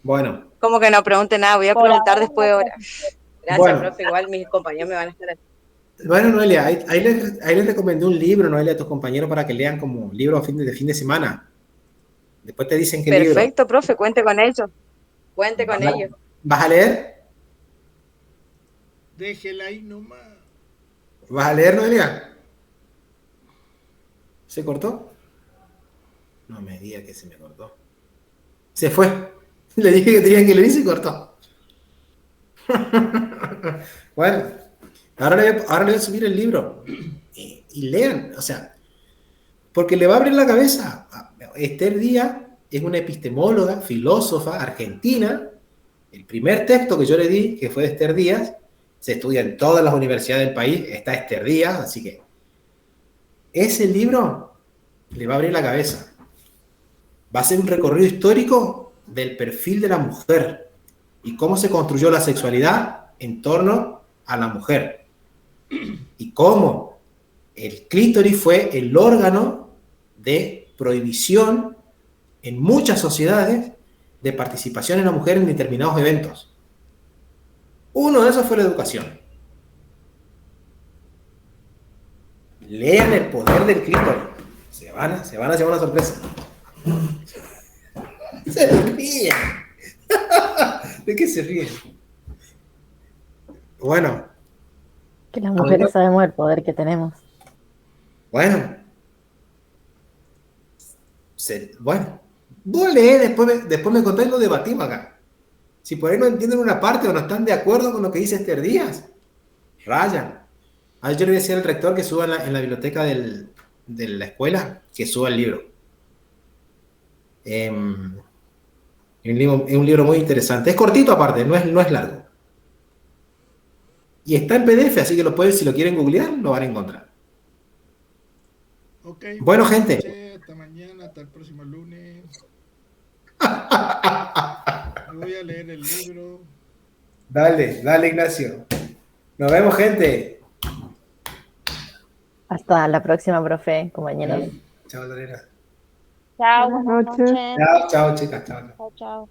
Bueno, Como que no pregunte nada, voy a Por preguntar ahora después ahora. Gracias, Bueno. profe. Igual mis compañeros me van a estar aquí. bueno, Noelia, ahí les recomendé un libro, Noelia, a tus compañeros para que lean como libro de fin de semana. Después te dicen qué libro. Perfecto, profe. Cuente con ellos. Cuente con ellos. ¿Vas a leer? Déjela ahí nomás. ¿Vas a leer, Noelia? ¿Se cortó? No me diga que se me cortó. Se fue. Le dije que tenían que leer y se cortó. Bueno, ahora le voy a subir el libro. Y lean, o sea, porque le va a abrir la cabeza. Esther Díaz es una epistemóloga, filósofa argentina. El primer texto que yo le di, que fue de Esther Díaz, se estudia en todas las universidades del país, está Esther Díaz, así que ese libro le va a abrir la cabeza. Va a ser un recorrido histórico del perfil de la mujer y cómo se construyó la sexualidad en torno a la mujer y cómo el clítoris fue el órgano de prohibición en muchas sociedades de participación en la mujer en determinados eventos. Uno de esos fue la educación. Lean El poder del clítoris. Se van a llevar una sorpresa. Se ríen. ¿De qué se ríen? Bueno. Que las mujeres sabemos el poder que tenemos. Bueno, bueno, vos lees, después me contáis y lo debatimos acá. Si por ahí no entienden una parte o no están de acuerdo con lo que dice Esther Díaz, rayan. A ver, yo le decía al rector que suba en la biblioteca de la escuela, que suba el libro. Es un libro muy interesante. Es cortito aparte, no es largo. Y está en PDF, así que si lo quieren googlear, lo van a encontrar. Ok, Bueno, buenas gente. noches, hasta mañana, hasta el próximo lunes. Me voy a leer el libro. Dale, Ignacio. Nos vemos, gente. Hasta la próxima, profe, compañeros. Chao, Lorena. Chao, Buenas buenas noches. noches. Chao, chicas. Chao. Chao, chao.